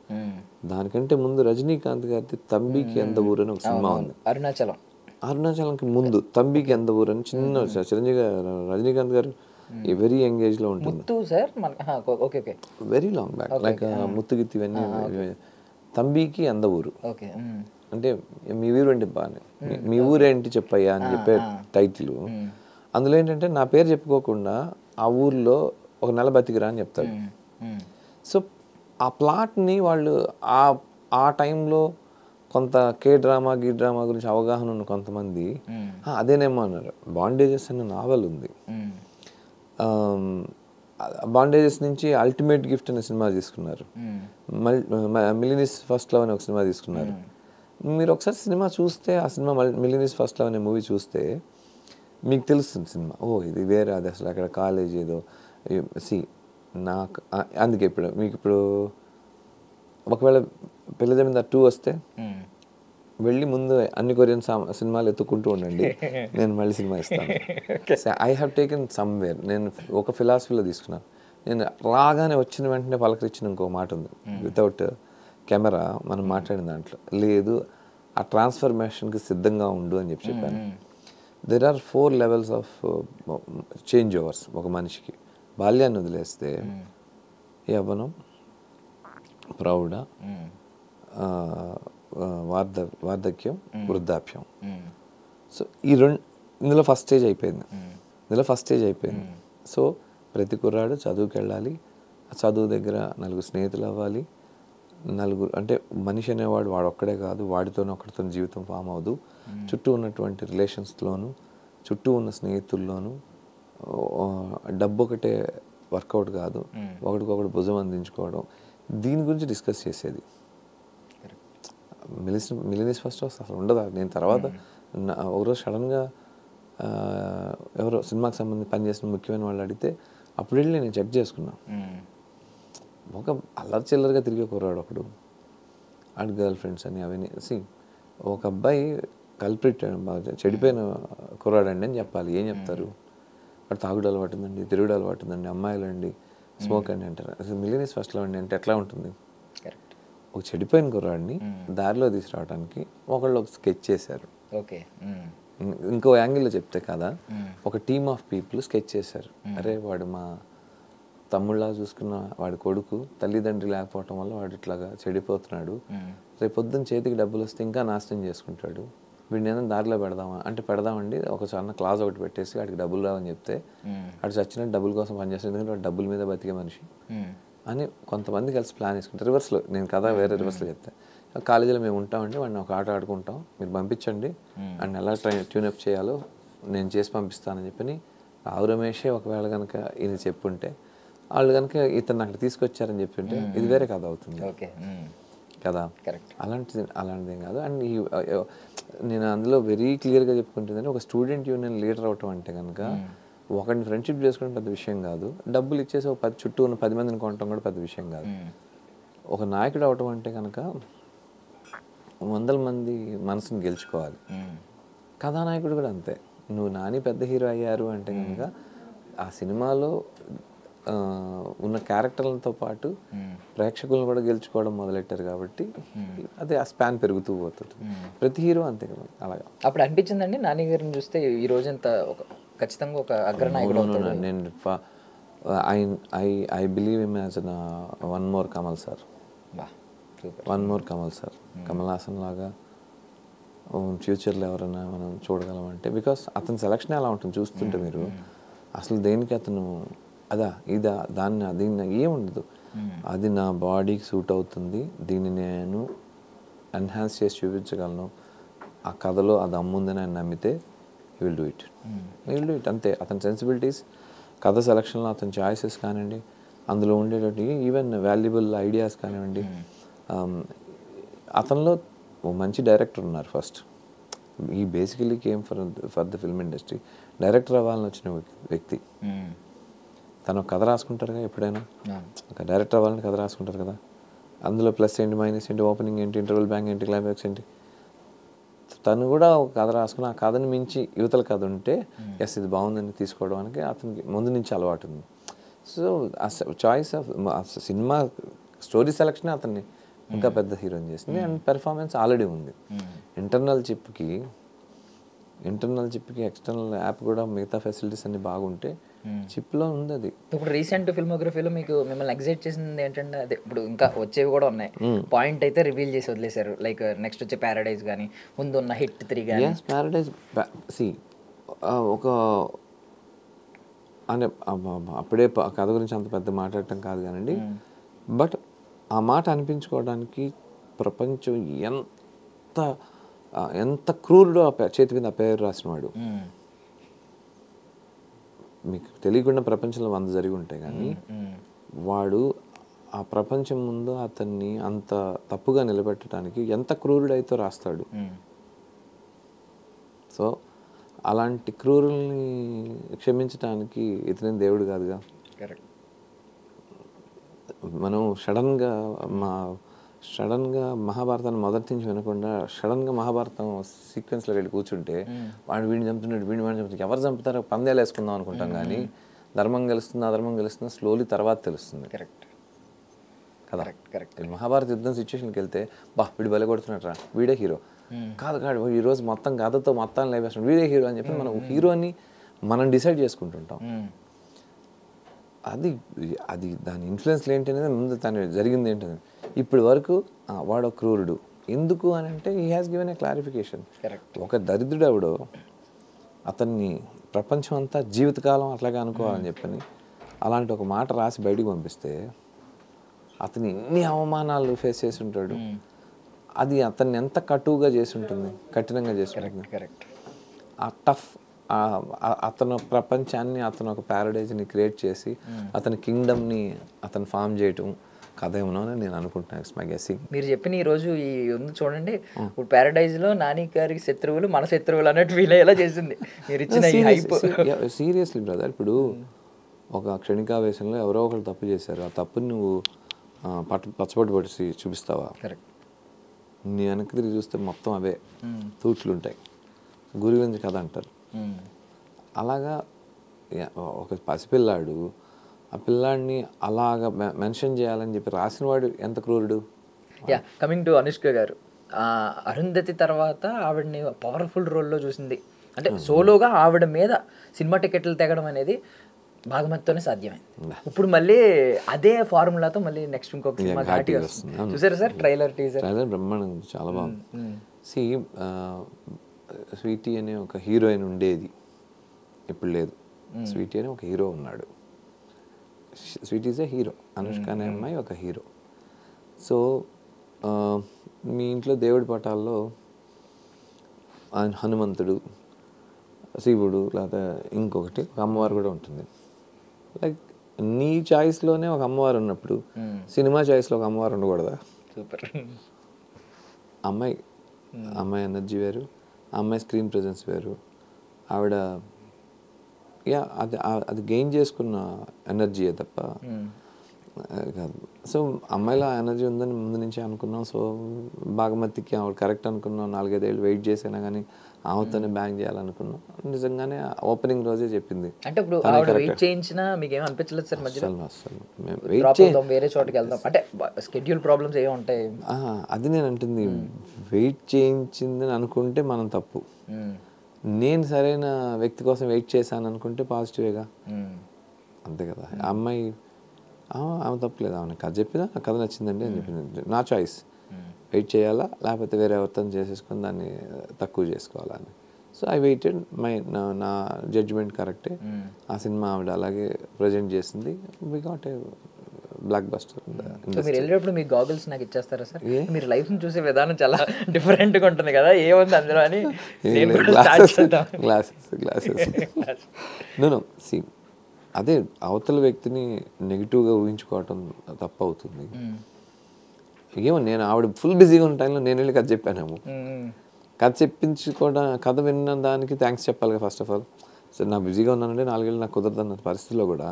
దానికంటే ముందు రజనీకాంత్ గారి తంబికి ఎంత ఊరు అని ఒక సినిమా ఉంది, అరుణాచలంకి ముందు తంబికి ఎంత ఊరు అని చిన్న చిరంజీవి రజనీకాంత్ గారు వెరీ యంగ్ ఏజ్ లో ఉంటుంది, వెరీ లాంగ్ బ్యాక్, లైక్ ముత్తుగిత్తి ఇవన్నీ. తంబికి ఎంత ఊరు అంటే మీ ఊరు ఏంటి బాగా, మీ ఊరేంటి చెప్పయ్యా అని చెప్పే టైటిల్. అందులో ఏంటంటే నా పేరు చెప్పుకోకుండా ఆ ఊర్లో ఒక నెల బతికిరా అని చెప్తాడు. సో ఆ ప్లాట్ని వాళ్ళు ఆ టైంలో కొంత గీ డ్రామా గురించి అవగాహన ఉన్న కొంతమంది అదేనేమో అన్నారు. బాండేజెస్ అనే నావెల్ ఉంది, బాండేజెస్ నుంచి అల్టిమేట్ గిఫ్ట్ అనే సినిమా తీసుకున్నారు, మిలినియస్ ఫస్ట్ లవ్ అనే ఒక సినిమా తీసుకున్నారు. మీరు ఒకసారి సినిమా చూస్తే, ఆ సినిమా మిలినియస్ ఫస్ట్ లవ్ అనే మూవీ చూస్తే మీకు తెలుస్తుంది సినిమా, ఇది వేరే, అది అసలు అక్కడ కాలేజ్ ఏదో నాకు. అందుకే ఇప్పుడు ఒకవేళ పిల్ల జమీందార్ 2 వస్తే వెళ్ళి ముందు అన్ని కొరియన్ సినిమాలు ఎత్తుకుంటూ ఉండండి, నేను మళ్ళీ సినిమా ఇస్తాను. ఐ హ్యావ్ టేకెన్ సమ్వేర్, నేను ఒక ఫిలాసఫీలో తీసుకున్నాను. నేను రాగానే వచ్చిన వెంటనే పలకరించిన ఇంకో మాట ఉంది, వితౌట్ కెమెరా మనం మాట్లాడిన దాంట్లో, లేదు ఆ ట్రాన్స్ఫర్మేషన్కి సిద్ధంగా ఉండు అని చెప్పాను. There are 4 levels of changeovers ఒక మనిషికి. బాల్యాన్ని వదిలేస్తే యవ్వనం, ప్రౌఢ, వార్ధక్యం, వృద్ధాప్యం. సో ఈ ఇందులో ఫస్ట్ స్టేజ్ అయిపోయింది. సో ప్రతి కుర్రాడు చదువుకి వెళ్ళాలి, చదువు దగ్గర 4 స్నేహితులు అవ్వాలి. 4 అంటే మనిషి అనేవాడు వాడు ఒక్కడే కాదు, వాడితోనే ఒకటితో జీవితం ఫామ్ అవ్వదు. చుట్టూ ఉన్నటువంటి రిలేషన్స్లోను, చుట్టూ ఉన్న స్నేహితుల్లోనూ డబ్బు ఒకటే వర్కౌట్ కాదు, ఒకటికొకటి భుజం అందించుకోవడం, దీని గురించి డిస్కస్ చేసేది. మిలినియస్ ఫస్ట్ అసలు ఉండదు. నేను తర్వాత ఒకరోజు సడన్గా ఎవరో సినిమాకి సంబంధించి పనిచేసిన ముఖ్యమైన వాళ్ళు అడిగితే అప్పుడు వెళ్ళి నేను చెక్ చేసుకున్నాను. ఒక అల్లరి చిల్లరగా తిరిగే కుర్రాడు ఒకడు, ఆడి గర్ల్ ఫ్రెండ్స్ అని అవన్నీ. ఒక అబ్బాయి కల్ప్రిట్ చెడిపోయిన కుర్రాడండి అని చెప్పాలి, ఏం చెప్తారు? వాడు తాగుడు అలవాటు ఉందండి, తిరుగుడు అలవాటు ఉందండి, అమ్మాయిలండి, స్మోక్ అండి అంటారు. అసలు మిలినియస్ ఫస్ట్లో అండి అంటే ఎట్లా ఉంటుంది? ఒక చెడిపోయిన కుర్రాడిని దారిలో తీసుకురావడానికి ఒకళ్ళు ఒక స్కెచ్ చేశారు. ఇంకో యాంగిల్లో చెప్తే కదా, ఒక టీమ్ ఆఫ్ పీపుల్ స్కెచ్ చేశారు. అరే వాడు మా తమ్ముళ్ళ చూసుకున్న వాడి కొడుకు, తల్లిదండ్రి లేకపోవటం వల్ల వాడు ఇట్లాగా చెడిపోతున్నాడు, రేపు పొద్దున్న చేతికి డబ్బులు వస్తే ఇంకా నాశనం చేసుకుంటాడు, వీడిని ఏదైనా దారిలో పెడదామా అంటే పెడదామండి, ఒక చిన్న క్లాజ్ ఒకటి పెట్టేసి వాడికి డబ్బులు రావని చెప్తే వాడు చచ్చినట్టు డబ్బుల కోసం పనిచేస్తాడు, ఎందుకంటే వాడు డబ్బుల మీద బతికే మనిషి అని కొంతమంది కలిసి ప్లాన్ చేసుకుంటారు. రివర్స్లో నేను కథ వేరే రివర్స్లో చెప్తాను. కాలేజీలో మేము ఉంటామండి, వాడిని ఒక ఆట ఆడుకుంటాం, మీరు పంపించండి, అండ్ ఎలా ట్యూనప్ చేయాలో నేను చేసి పంపిస్తానని చెప్పని రావు రమేషే ఒకవేళ కనుక ఇది చెప్పుంటే, వాళ్ళు కనుక ఇతను అక్కడ తీసుకొచ్చారని చెప్పింటే ఇది వేరే కథ అవుతుంది కదా. అలాంటిది ఏం కాదు. అండ్ నేను అందులో వెరీ క్లియర్గా చెప్పుకుంటుందని, ఒక స్టూడెంట్ యూనియన్ లీడర్ అవటం అంటే కనుక ఒకరిని ఫ్రెండ్షిప్ చేసుకోవడం పెద్ద విషయం కాదు, డబ్బులు ఇచ్చేసి ఒక చుట్టూ ఉన్న 10 మందిని కొనటం కూడా పెద్ద విషయం కాదు. ఒక నాయకుడు అవటం అంటే కనుక 100 మంది మనసుని గెలుచుకోవాలి. కథానాయకుడు కూడా అంతే. నువ్వు నాని పెద్ద హీరో అయ్యారు అంటే కనుక ఆ సినిమాలో ఉన్న క్యారెక్టర్లతో పాటు ప్రేక్షకులను కూడా గెలుచుకోవడం మొదలెట్టారు కాబట్టి అదే ఆ స్పాన్ పెరుగుతూ పోతుంది. ప్రతి హీరో అంతే కదా. అలాగా అప్పుడు అనిపించిందండి నాని గారిని చూస్తే ఈ రోజంతా ఖచ్చితంగా ఒక అగ్రనాయకుడు అవుతాడు. నేను I believe him as one more Kamal sir, Kamal Haasan లాగా ఫ్యూచర్లో ఎవరైనా మనం చూడగలం అంటే, బికాస్ అతని సెలక్షన్ ఎలా ఉంటుంది చూస్తుంటే మీరు అసలు దేనికి అతను దీన్ని ఏముండదు, అది నా బాడీకి సూట్ అవుతుంది, దీన్ని నేను ఎన్హాన్స్ చేసి చూపించగలను, ఆ కథలో అది అమ్ముందని ఆయన నమ్మితే హీ విల్ డూ ఇట్ అంతే. అతని సెన్సిబిలిటీస్, కథ సెలక్షన్లో అతని చాయిసెస్ కానివ్వండి, అందులో ఉండేటువంటి ఈవెన్ వాల్యుబుల్ ఐడియాస్ కానివ్వండి. అతనిలో ఓ మంచి డైరెక్టర్ ఉన్నారు. ఫస్ట్ ఈ basically came for the film industry, director అవ్వాలని వచ్చిన వ్యక్తి. తను కథ రాసుకుంటారుగా ఎప్పుడైనా, ఒక డైరెక్టర్ అవ్వాలని కథ రాసుకుంటారు కదా, అందులో ప్లస్ ఏంటి, మైనస్ ఏంటి, ఓపెనింగ్ ఏంటి, ఇంటర్వల్ బ్యాంక్ ఏంటి, క్లైమాక్స్ ఏంటి, తను కూడా ఒక కథ రాసుకుని ఆ కథని మించి యువతల కథ ఉంటే ఎస్ ఇది బాగుందని తీసుకోవడానికి అతనికి ముందు నుంచి అలవాటు ఉంది. సో ఆ choice of cinema story selection అతన్ని ఇంకా పెద్ద హీరోయిన్ చేసింది. అండ్ పెర్ఫార్మెన్స్ ఆల్రెడీ ఉంది. ఇంటర్నల్ చిప్కి ఎక్స్టర్నల్ యాప్ కూడా మిగతా ఫెసిలిటీస్ అన్ని బాగుంటే చిప్లో ఉంది అది. ఇప్పుడు రీసెంట్ ఫిల్మోగ్రఫీలో మీకు మిమ్మల్ని ఎగ్జైట్ చేసింది ఏంటంటే, అదే ఇప్పుడు ఇంకా వచ్చేవి కూడా ఉన్నాయి, పాయింట్ అయితే రివీల్ చేసి వదిలేశారు, లైక్ నెక్స్ట్ వచ్చే ప్యారడైజ్ కానీ ముందున్న హిట్ 3 కానీ. ప్యారడైజ్ ఒక అంటే అప్పుడే కథ గురించి అంత పెద్ద మాట్లాడటం కాదు కానండి, బట్ ఆ మాట అనిపించుకోవడానికి ప్రపంచం ఎంత క్రూరుడో చేతి మీద పేరు రాసినవాడు. మీకు తెలియకుండా ప్రపంచంలో 100 జరిగి ఉంటాయి, కానీ వాడు ఆ ప్రపంచం ముందు అతన్ని అంత తప్పుగా నిలబెట్టడానికి ఎంత క్రూరుడైతే రాస్తాడు. సో అలాంటి క్రూరుల్ని క్షమించడానికి ఇతనే దేవుడు కాదుగా. మనం సడన్గా మహాభారతాన్ని మొదటి నుంచి వినకుండా సడన్గా మహాభారతం సీక్వెన్స్లో వెళ్ళి కూర్చుంటే వీడిని చంపుతున్నాడు, వాడిని చంపుతున్నాడు, ఎవరు చంపుతారో పందేలు వేసుకుందాం అనుకుంటాం, కానీ ధర్మం గెలుస్తుంది అధర్మం గెలుస్తుంది స్లోలీ తర్వాత తెలుస్తుంది కదా. మహాభారత యుద్ధం సిచ్యువేషన్కి వెళ్తే వీడు బలి కొడుతున్నట్రా, వీడే హీరో కాదు ఈరోజు మొత్తం కథతో మొత్తాన్ని లేపేస్తున్నాడు, వీడే హీరో అని చెప్పి మనం హీరోని మనం డిసైడ్ చేసుకుంటుంటాం. అది దాని ఇన్ఫ్లుయెన్స్లు ఏంటి అనేది ముందు తను జరిగింది ఏంటని. ఇప్పటి వరకు వాడు క్రూరుడు ఎందుకు అని అంటే he has given a clarification. ఒక దరిద్రుడు ఎవడో అతన్ని ప్రపంచం అంతా జీవితకాలం అట్లాగే అనుకోవాలని చెప్పని అలాంటి ఒక మాట రాసి బయటికి పంపిస్తే అతను ఎన్ని అవమానాలు ఫేస్ చేసి ఉంటాడు, అది అతన్ని ఎంత కటువుగా చేసి ఉంటుంది, కఠినంగా చేసి ఉంటుంది. ఆ టఫ్ అతను ప్రపంచాన్ని అతను ఒక ప్యారడైజ్ని క్రియేట్ చేసి అతని కింగ్డమ్ని అతను ఫామ్ చేయటం కథ ఏమో అని నేను అనుకుంటున్నాను. It's my guessing. మీరు చెప్పిన ఈరోజు ఈ ఉంది చూడండి, ఇప్పుడు ప్యారడైజ్లో నాని గారికి శత్రువులు మన శత్రువులు అన్నట్టు ఫీల్ అయ్యేలా చేసింది మీరు ఇచ్చిన ఈ హైప్. సీరియస్లీ బ్రదర్, ఇప్పుడు ఒక క్షణికావేశంలో ఎవరో ఒకరు తప్పు చేశారు, ఆ తప్పుని నువ్వు పచ్చబొట్టు పట్టి చూపిస్తావా? నీ వెనక్కి తిరిగి చూస్తే మొత్తం అవే తూట్లు ఉంటాయి. గురి గురించి కథ అంటారు. అలాగా ఒక పసిపిల్లాడు ఆ పిల్లాడిని అలాగా మెన్షన్ చేయాలని చెప్పి రాసినవాడు ఎంత క్రూరుడు. కమింగ్ టు అనుష్క గారు, అరుంధతి తర్వాత ఆవిడని పవర్ఫుల్ రోల్లో చూసింది అంటే సోలోగా ఆవిడ మీద సినిమా టికెట్లు తెగడం అనేది భాగమతితోనే సాధ్యమైంది. ఇప్పుడు మళ్ళీ అదే ఫార్ములాతో మళ్ళీ నెక్స్ట్ ఇంకొక సినిమా ఘాటి వస్తుంది. చూసారా సార్ ట్రైలర్ టీజర్? ట్రైలర్ బ్రహ్మాండం, చాలా బాగుంది. సి స్వీటీ అనే ఒక హీరోయిన్ ఉండేది, ఇప్పుడు లేదు. స్వీటీ అనే ఒక హీరో ఉన్నాడు. Sweety is a hero, Anushka అనే అమ్మాయి ఒక హీరో. సో మీ ఇంట్లో దేవుడి పటాల్లో హనుమంతుడు, శివుడు, లేదా ఇంకొకటి ఒక అమ్మవారు కూడా ఉంటుంది. లైక్ నీ చాయిస్లోనే ఒక అమ్మవారు ఉన్నప్పుడు సినిమా చాయిస్లో ఒక అమ్మవారు ఉండకూడదా? సూపర్. అమ్మాయి ఎనర్జీ వేరు, అమ్మాయి స్క్రీన్ ప్రెజెన్స్ వేరు. ఆవిడ అది గెయిన్ చేసుకున్న ఎనర్జీయే తప్ప కాదు. సో అమ్మాయిలో ఎనర్జీ ఉందని ముందు నుంచే అనుకున్నాం. సో భాగమతికి ఆవిడ కరెక్ట్ అనుకున్నాం. 4-5 ఏళ్ళు వెయిట్ చేసినా కానీ ఆమెతోనే బ్యాంక్ చేయాలనుకున్నాం. నిజంగానే ఓపెనింగ్ రోజే చెప్పింది. అంటే ఇప్పుడు వెయిట్ చేయించినా మీకు ఏమీ అనిపించలేదు సార్ మధ్యలో? అసలు వేరే చోటుకి వెళ్దాం అంటే స్కెడ్యూల్ ప్రాబ్లమ్స్ ఏమి ఉంటాయి? అది నేను అంటుంది, వెయిట్ చేయించిందని అనుకుంటే మనం తప్పు. నేను సరైన వ్యక్తి కోసం వెయిట్ చేశాను అనుకుంటే పాజిటివేగా, అంతే కదా. ఆ అమ్మాయి ఆమె తప్పలేదు. ఆమె కథ చెప్పినా నా కథ నచ్చిందండి అని చెప్పింది. నా చాయిస్, వెయిట్ చేయాలా లేకపోతే వేరే ఎవరితో చేసేసుకొని దాన్ని తక్కువ చేసుకోవాలా అని. So I waited. నా జడ్జిమెంట్ కరెక్టే. ఆ సినిమా ఆవిడ అలాగే ప్రజెంట్ చేసింది. We got a blockbuster. మీరు వెళ్ళేటప్పుడు మీ గాగుల్స్ నాకు ఇచ్చేస్తారా సార్? మీరు లైఫ్ ని చూసే విధానం చాలా డిఫరెంట్గా ఉంటుంది కదా, ఏముంది అందులో అని. గ్లాసెస్ నో సి, అదే అవతల వ్యక్తిని నెగిటివ్గా ఊహించుకోవటం తప్పు అవుతుంది. ఏమో నేను ఆవిడ ఫుల్ బిజీగా ఉన్న టైంలో నేను వెళ్ళి కథ చెప్పానేమో. కథ చెప్పించుకోవడం, కథ విన్న దానికి థ్యాంక్స్ చెప్పాలి ఫస్ట్ ఆఫ్ ఆల్. సో నా బిజీగా ఉన్నానంటే 4 ఏళ్ళు నాకు కుదరదన్న పరిస్థితిలో కూడా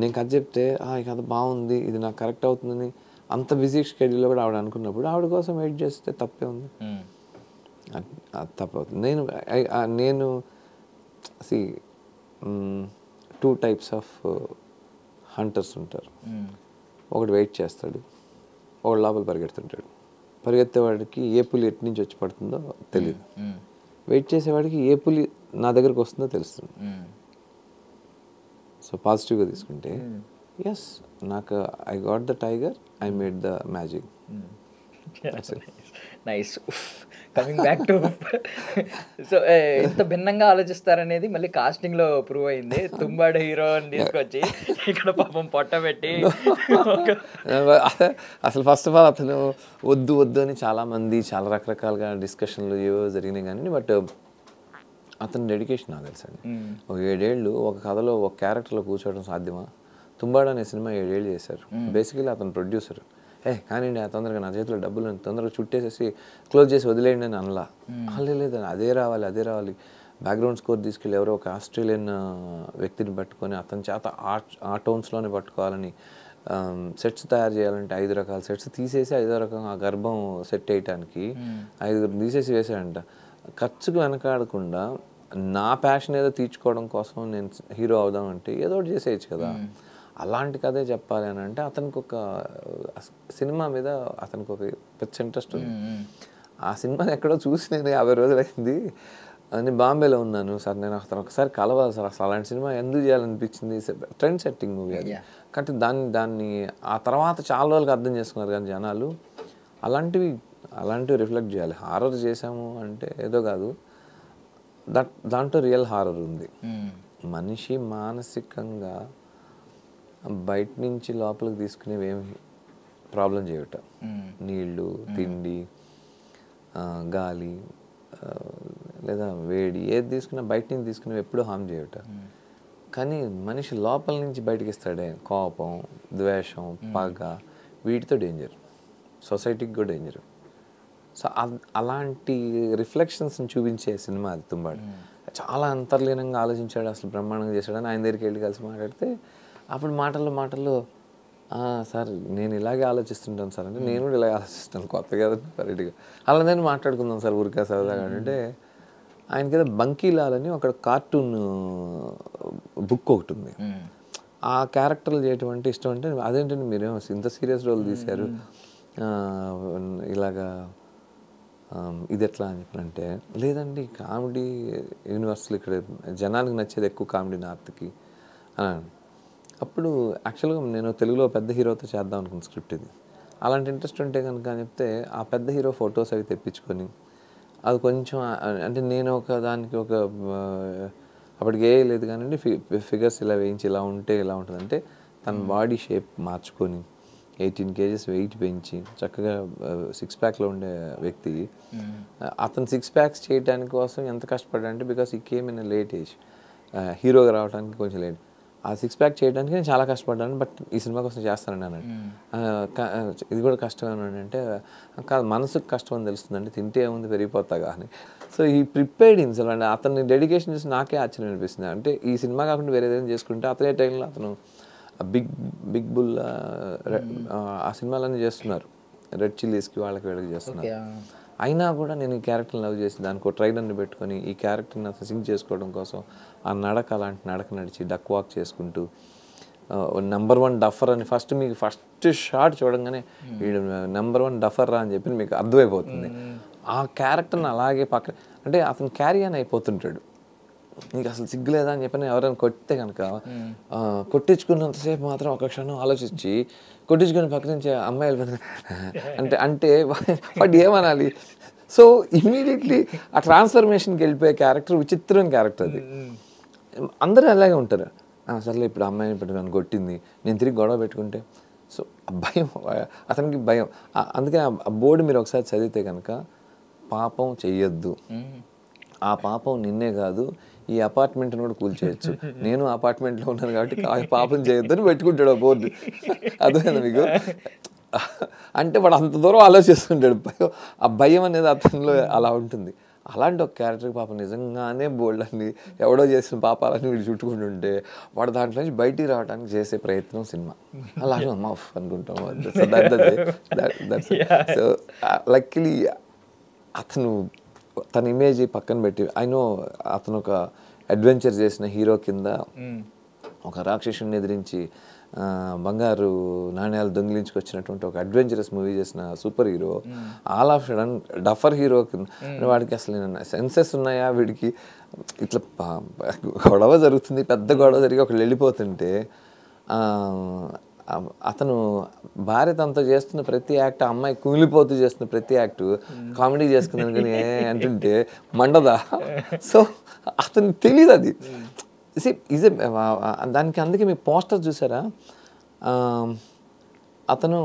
నేను కథ చెప్తే ఈ కథ బాగుంది, ఇది నాకు కరెక్ట్ అవుతుందని అంత బిజీ షెడ్యూల్లో కూడా ఆవిడ అనుకున్నప్పుడు ఆవిడ కోసం వెయిట్ చేస్తే తప్పే ఉంది. అది తప్పు అవుతుంది. నేను సి 2 types ఆఫ్ హంటర్స్ ఉంటారు. ఒకడు వెయిట్ చేస్తాడు, ఒకడు లోపల పరిగెడుతుంటాడు. పరిగెత్తేవాడికి ఏ పులి ఎటు నుంచి వచ్చి పడుతుందో తెలియదు. వెయిట్ చేసేవాడికి ఏ పులి నా దగ్గరకు వస్తుందో తెలుస్తుంది. సో పాజిటివ్గా తీసుకుంటే ఎస్, నాకు I got the tiger, I made the magic. Nice. Coming back to so ఇంత భిన్నంగా ఆలోచిస్తారనేది మళ్ళీ కాస్టింగ్ లో ప్రూవ్ అయింది. తుంబాడు హీరో అని తీసుకొచ్చి ఇక్కడ పాపం పొట్ట పెట్టి అసలు ఫస్ట్ ఆఫ్ ఆల్ అతను వద్దు అని చాలామంది చాలా రకరకాలుగా డిస్కషన్లు ఏవో జరిగినాయి కానీ, బట్ అతని డెడికేషన్ నాకు తెలుసండి. ఒక 7 ఏళ్ళు ఒక కథలో ఒక క్యారెక్టర్లో కూర్చోవడం సాధ్యమా? తుంబాడు అనే సినిమా 7 ఏళ్ళు చేశారు. బేసికలీ అతను ప్రొడ్యూసర్. కానివ్వండి, తొందరగా నా చేతిలో డబ్బులు తొందరగా చుట్టేసేసి క్లోజ్ చేసి వదిలేయండి అని అనలా. లేదని అదే రావాలి. బ్యాక్గ్రౌండ్ స్కోర్ తీసుకెళ్ళి ఎవరో ఒక ఆస్ట్రేలియన్ వ్యక్తిని పట్టుకొని అతని చేత ఆ టోన్స్లోనే పట్టుకోవాలని, సెట్స్ తయారు చేయాలంటే 5 రకాల సెట్స్ తీసేసి 5వ రకం ఆ గర్భం సెట్ వేయటానికి 5 తీసేసి వేసాడంట. ఖర్చుకు వెనకాడకుండా నా ప్యాషన్ ఏదో తీర్చుకోవడం కోసం నేను హీరో అవుదామంటే ఏదో ఒకటి చేసేయచ్చు కదా. అలాంటి కథే చెప్పాలి అని అంటే అతనికి ఒక సినిమా మీద అతనికి ఒక పెద్ద ఇంట్రెస్ట్ ఉంది. ఆ సినిమాని ఎక్కడో చూసి నేను 50 రోజులు అయింది. నేను బాంబేలో ఉన్నాను సార్, నేను అతను ఒకసారి కలవాలి సార్, అసలు అలాంటి సినిమా ఎందుకు చేయాలనిపించింది. ట్రెండ్ సెట్టింగ్ మూవీ అది. కాబట్టి దాన్ని ఆ తర్వాత చాలా రోజులకు అర్థం చేసుకున్నారు కానీ జనాలు. అలాంటివి రిఫ్లెక్ట్ చేయాలి. హారర్ చేసాము అంటే ఏదో కాదు, దాంట్లో రియల్ హారర్ ఉంది. మనిషి మానసికంగా బయట నుంచి లోపలికి తీసుకునేవి ఏమి ప్రాబ్లం చేయట. నీళ్ళు, తిండి, గాలి లేదా వేడి ఏది తీసుకున్నా బయట నుంచి తీసుకునేవి ఎప్పుడూ హామ్ చేయట. కానీ మనిషి లోపల నుంచి బయటకి ఇస్తాడే కోపం, ద్వేషం, పగ, వీటితో డేంజర్, సొసైటీకి కూడా డేంజర్. సో అలాంటి రిఫ్లెక్షన్స్ని చూపించే సినిమా అది తుంబాడు. చాలా అంతర్లీనంగా ఆలోచించాడు, అసలు బ్రహ్మాండంగా చేశాడని ఆయన దగ్గరికి వెళ్ళి కలిసి మాట్లాడితే అప్పుడు మాటల్లో సార్ నేను ఇలాగే ఆలోచిస్తుంటాను సార్ అంటే, నేను కూడా ఇలాగే ఆలోచిస్తాను, కొత్తగా వెరైటీగా అలానే మాట్లాడుకుందాం సార్ ఊరికే సరదాగా అంటే, ఆయనకి ఏదో బంకీలాల్ అని ఒక కార్టూన్ బుక్ ఒకటి ఉంది. ఆ క్యారెక్టర్లు చేయటం అంటే ఇష్టం. అంటే అదేంటంటే మీరేమో ఇంత సీరియస్ రోల్ తీశారు, ఇలాగా ఇది ఎట్లా అని చెప్పానంటే, లేదండి కామెడీ యూనివర్సల్ ఇక్కడ జనానికి నచ్చేది ఎక్కువ కామెడీ నార్త్కి అని. అప్పుడు యాక్చువల్గా నేను తెలుగులో పెద్ద హీరోతో చేద్దాం అనుకున్న స్క్రిప్ట్ ఇది. అలాంటి ఇంట్రెస్ట్ ఉంటే కనుక అని చెప్తే ఆ పెద్ద హీరో ఫొటోస్ అవి తెప్పించుకొని అది కొంచెం అంటే నేను ఒక దానికి ఒక అప్పటికి ఏ లేదు కానివ్వండి, ఫిగర్స్ ఇలా వేయించి ఇలా ఉంటే ఇలా ఉంటుంది అంటే తన బాడీ షేప్ మార్చుకొని 18 kgs వెయిట్ పెంచి చక్కగా 6 ప్యాక్లో ఉండే వ్యక్తి అతను 6 ప్యాక్స్ చేయడానికి కోసం ఎంత కష్టపడ్డాడంటే బికాస్ ఈ కేమ్ ఇన్ లేట్ ఏజ్, హీరోగా రావడానికి కొంచెం లేట్. ఆ 6 ప్యాక్ చేయడానికి నేను చాలా కష్టపడ్డాను, బట్ ఈ సినిమా కోసం చేస్తానండి అన్నాడు. ఇది కూడా కష్టం ఏమన్నాడు అంటే, కాదు మనసుకు కష్టం అని తెలుస్తుందండి, తింటే ఏముంది పెరిగిపోతా కానీ. సో ఈ ప్రిపేర్డ్ హిమ్సెల్ఫ్ అండి. అతన్ని డెడికేషన్ చేసి నాకే ఆశ్చర్యం అనిపిస్తుంది. అంటే ఈ సినిమా కాకుండా వేరే ఏదైనా చేసుకుంటే అతనే టైంలో అతను బిగ్ బుల్ ఆ సినిమాలన్నీ చేస్తున్నారు, రెడ్ చిల్లీస్కి వాళ్ళకి వీళ్ళకి చేస్తున్నారు. అయినా కూడా నేను ఈ క్యారెక్టర్ని లవ్ చేసి దానికి ఒక ట్రైలర్ని పెట్టుకొని ఈ క్యారెక్టర్ని అసలు సింక్ చేసుకోవడం కోసం ఆ నడక అలాంటి నడక నడిచి డక్ వాక్ చేసుకుంటూ నెంబర్ 1 డఫర్ అని ఫస్ట్ షాట్ చూడంగానే వీడు నెంబర్ 1 డఫర్ రా అని చెప్పి మీకు అర్థమైపోతుంది. ఆ క్యారెక్టర్ని అలాగే పక్కన అంటే అతను క్యారీ అని అయిపోతుంటాడు. నీకు అసలు సిగ్గులేదా అని చెప్పని ఎవరైనా కొట్టితే కనుక కొట్టించుకున్నంతసేపు మాత్రం ఒక క్షణం ఆలోచించి కొట్టించుకుని పక్క నుంచి అమ్మాయిలు అంటే వాడు ఏమనాలి. సో ఇమీడియట్లీ ఆ ట్రాన్స్ఫర్మేషన్కి వెళ్ళిపోయే క్యారెక్టర్ విచిత్రమైన క్యారెక్టర్ అది. అందరూ అలాగే ఉంటారు. సర్లే ఇప్పుడు అమ్మాయిని పెట్టుకుని కొట్టింది, నేను తిరిగి గొడవ పెట్టుకుంటే. సో భయం, అతనికి భయం. అందుకే ఆ బోర్డు మీరు ఒకసారి చదివితే కనుక పాపం చెయ్యొద్దు, ఆ పాపం నిన్నే కాదు ఈ అపార్ట్మెంట్ని కూడా కూల్చేయచ్చు, నేను అపార్ట్మెంట్లో ఉన్నాను కాబట్టి పాపం చేయొద్దని పెట్టుకుంటాడు ఆ బోర్డు. అర్థమైందా మీకు? అంటే వాడు అంత దూరం ఆలోచిస్తుంటాడు. ఆ భయం అనేది అతనిలో అలా ఉంటుంది. అలాంటి ఒక క్యారెక్టర్ పాపం నిజంగానే బోల్డ్ని ఎవడో చేసిన పాపాలని వీడు చుట్టుకుంటుంటే వాడు దాంట్లో నుంచి బయటికి రావడానికి చేసే ప్రయత్నం సినిమా. అలాగే మాఫ్ అనుకుంటాం. సో లక్కీలీ అతను తన ఇమేజ్ పక్కన పెట్టి నో అతను ఒక అడ్వెంచర్ చేసిన హీరో కింద ఒక రాక్షసుని ఎదిరించి బంగారు నాణ్యాలు దొంగిలించుకొచ్చినటువంటి ఒక అడ్వెంచరస్ మూవీ చేసిన super hero all of sudden duffer hero కింద. వాడికి అసలు సెన్సెస్ ఉన్నాయా వీడికి? ఇట్లా గొడవ జరుగుతుంది, పెద్ద గొడవ జరిగి ఒకళ్ళు వెళ్ళిపోతుంటే అతను భార్య తనతో చేస్తున్న ప్రతి యాక్ట్, అమ్మాయి కూలిపోతూ చేస్తున్న ప్రతి యాక్ట్ కామెడీ చేసుకున్నాను కానీ అంటుంటే మండదా. సో అతనికి తెలియదు అది. దానికి అందుకే మీ పోస్టర్ చూసారా, అతను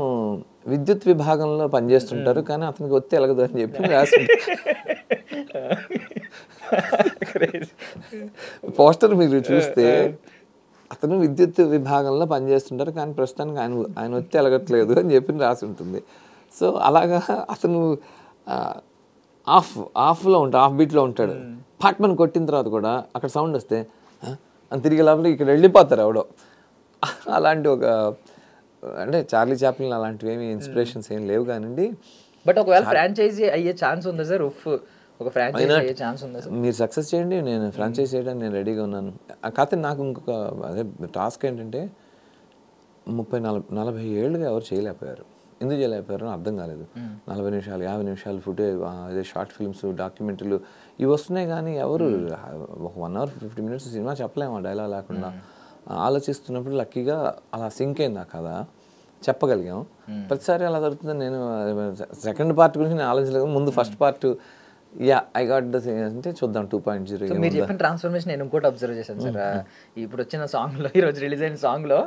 విద్యుత్ విభాగంలో పనిచేస్తుంటారు కానీ అతనికి ఒత్తి ఎలగదు అని చెప్పి రాస్తుంటారు. పోస్టర్ మీరు చూస్తే అతను విద్యుత్ విభాగంలో పనిచేస్తుంటారు కానీ ప్రస్తుతానికి ఆయన వచ్చి ఎలగట్లేదు అని చెప్పి రాసి ఉంటుంది. సో అలాగా అతను ఆఫ్లో ఉంటాడు, ఆఫ్ బీట్లో ఉంటాడు. పాట్మన్ కొట్టిన తర్వాత కూడా అక్కడ సౌండ్ వస్తే అని తిరిగి లోపల ఇక్కడ వెళ్ళిపోతారు ఎవడో. అలాంటి ఒక అంటే చార్లీ చాప్లిన్ అలాంటివి ఏమి ఇన్స్పిరేషన్స్ ఏం లేవు కానివ్వండి. బట్ ఒకవేళ ఫ్రాంచైజీ అయ్యే ఛాన్స్ ఉందా సార్? ఒక ఫ్రాంచైజీ అయ్యే ఛాన్స్ ఉందా సార్? మీరు సక్సెస్ చేయండి, నేను ఫ్రాంచైజ్ చేయడానికి నేను రెడీగా ఉన్నాను. కాకపోతే నాకు ఇంకొక అదే టాస్క్ ఏంటంటే 30-40 ఏళ్ళుగా ఎవరు చేయలేకపోయారు. ఎందుకు చేయలేకపోయారో అర్థం కాలేదు. 40 నిమిషాలు 50 నిమిషాలు ఫుటేజ్, అదే షార్ట్ ఫిల్మ్స్, డాక్యుమెంటరీలు ఇవి వస్తున్నాయి కానీ ఎవరు ఒక 1 hour 50 minutes సినిమా చెప్పలేము డైలాగ్ లేకుండా. ఆలోచిస్తున్నప్పుడు లక్కీగా అలా సింక్ అయింది ఆ కథ, చెప్పగలిగాం. ప్రతిసారి అలా జరుగుతుందని నేను సెకండ్ పార్ట్ గురించి నేను ఆలోచించలేదు. ముందు first part I got the అంటే చూద్దాం 2.0. మీరు చెప్పిన ట్రాన్స్ఫర్మేషన్ నేను ఇంకోటి అబ్జర్వ్ చేశాను సార్. ఇప్పుడు వచ్చిన సాంగ్ లో, ఈ రోజు రిలీజ్ అయిన సాంగ్ లో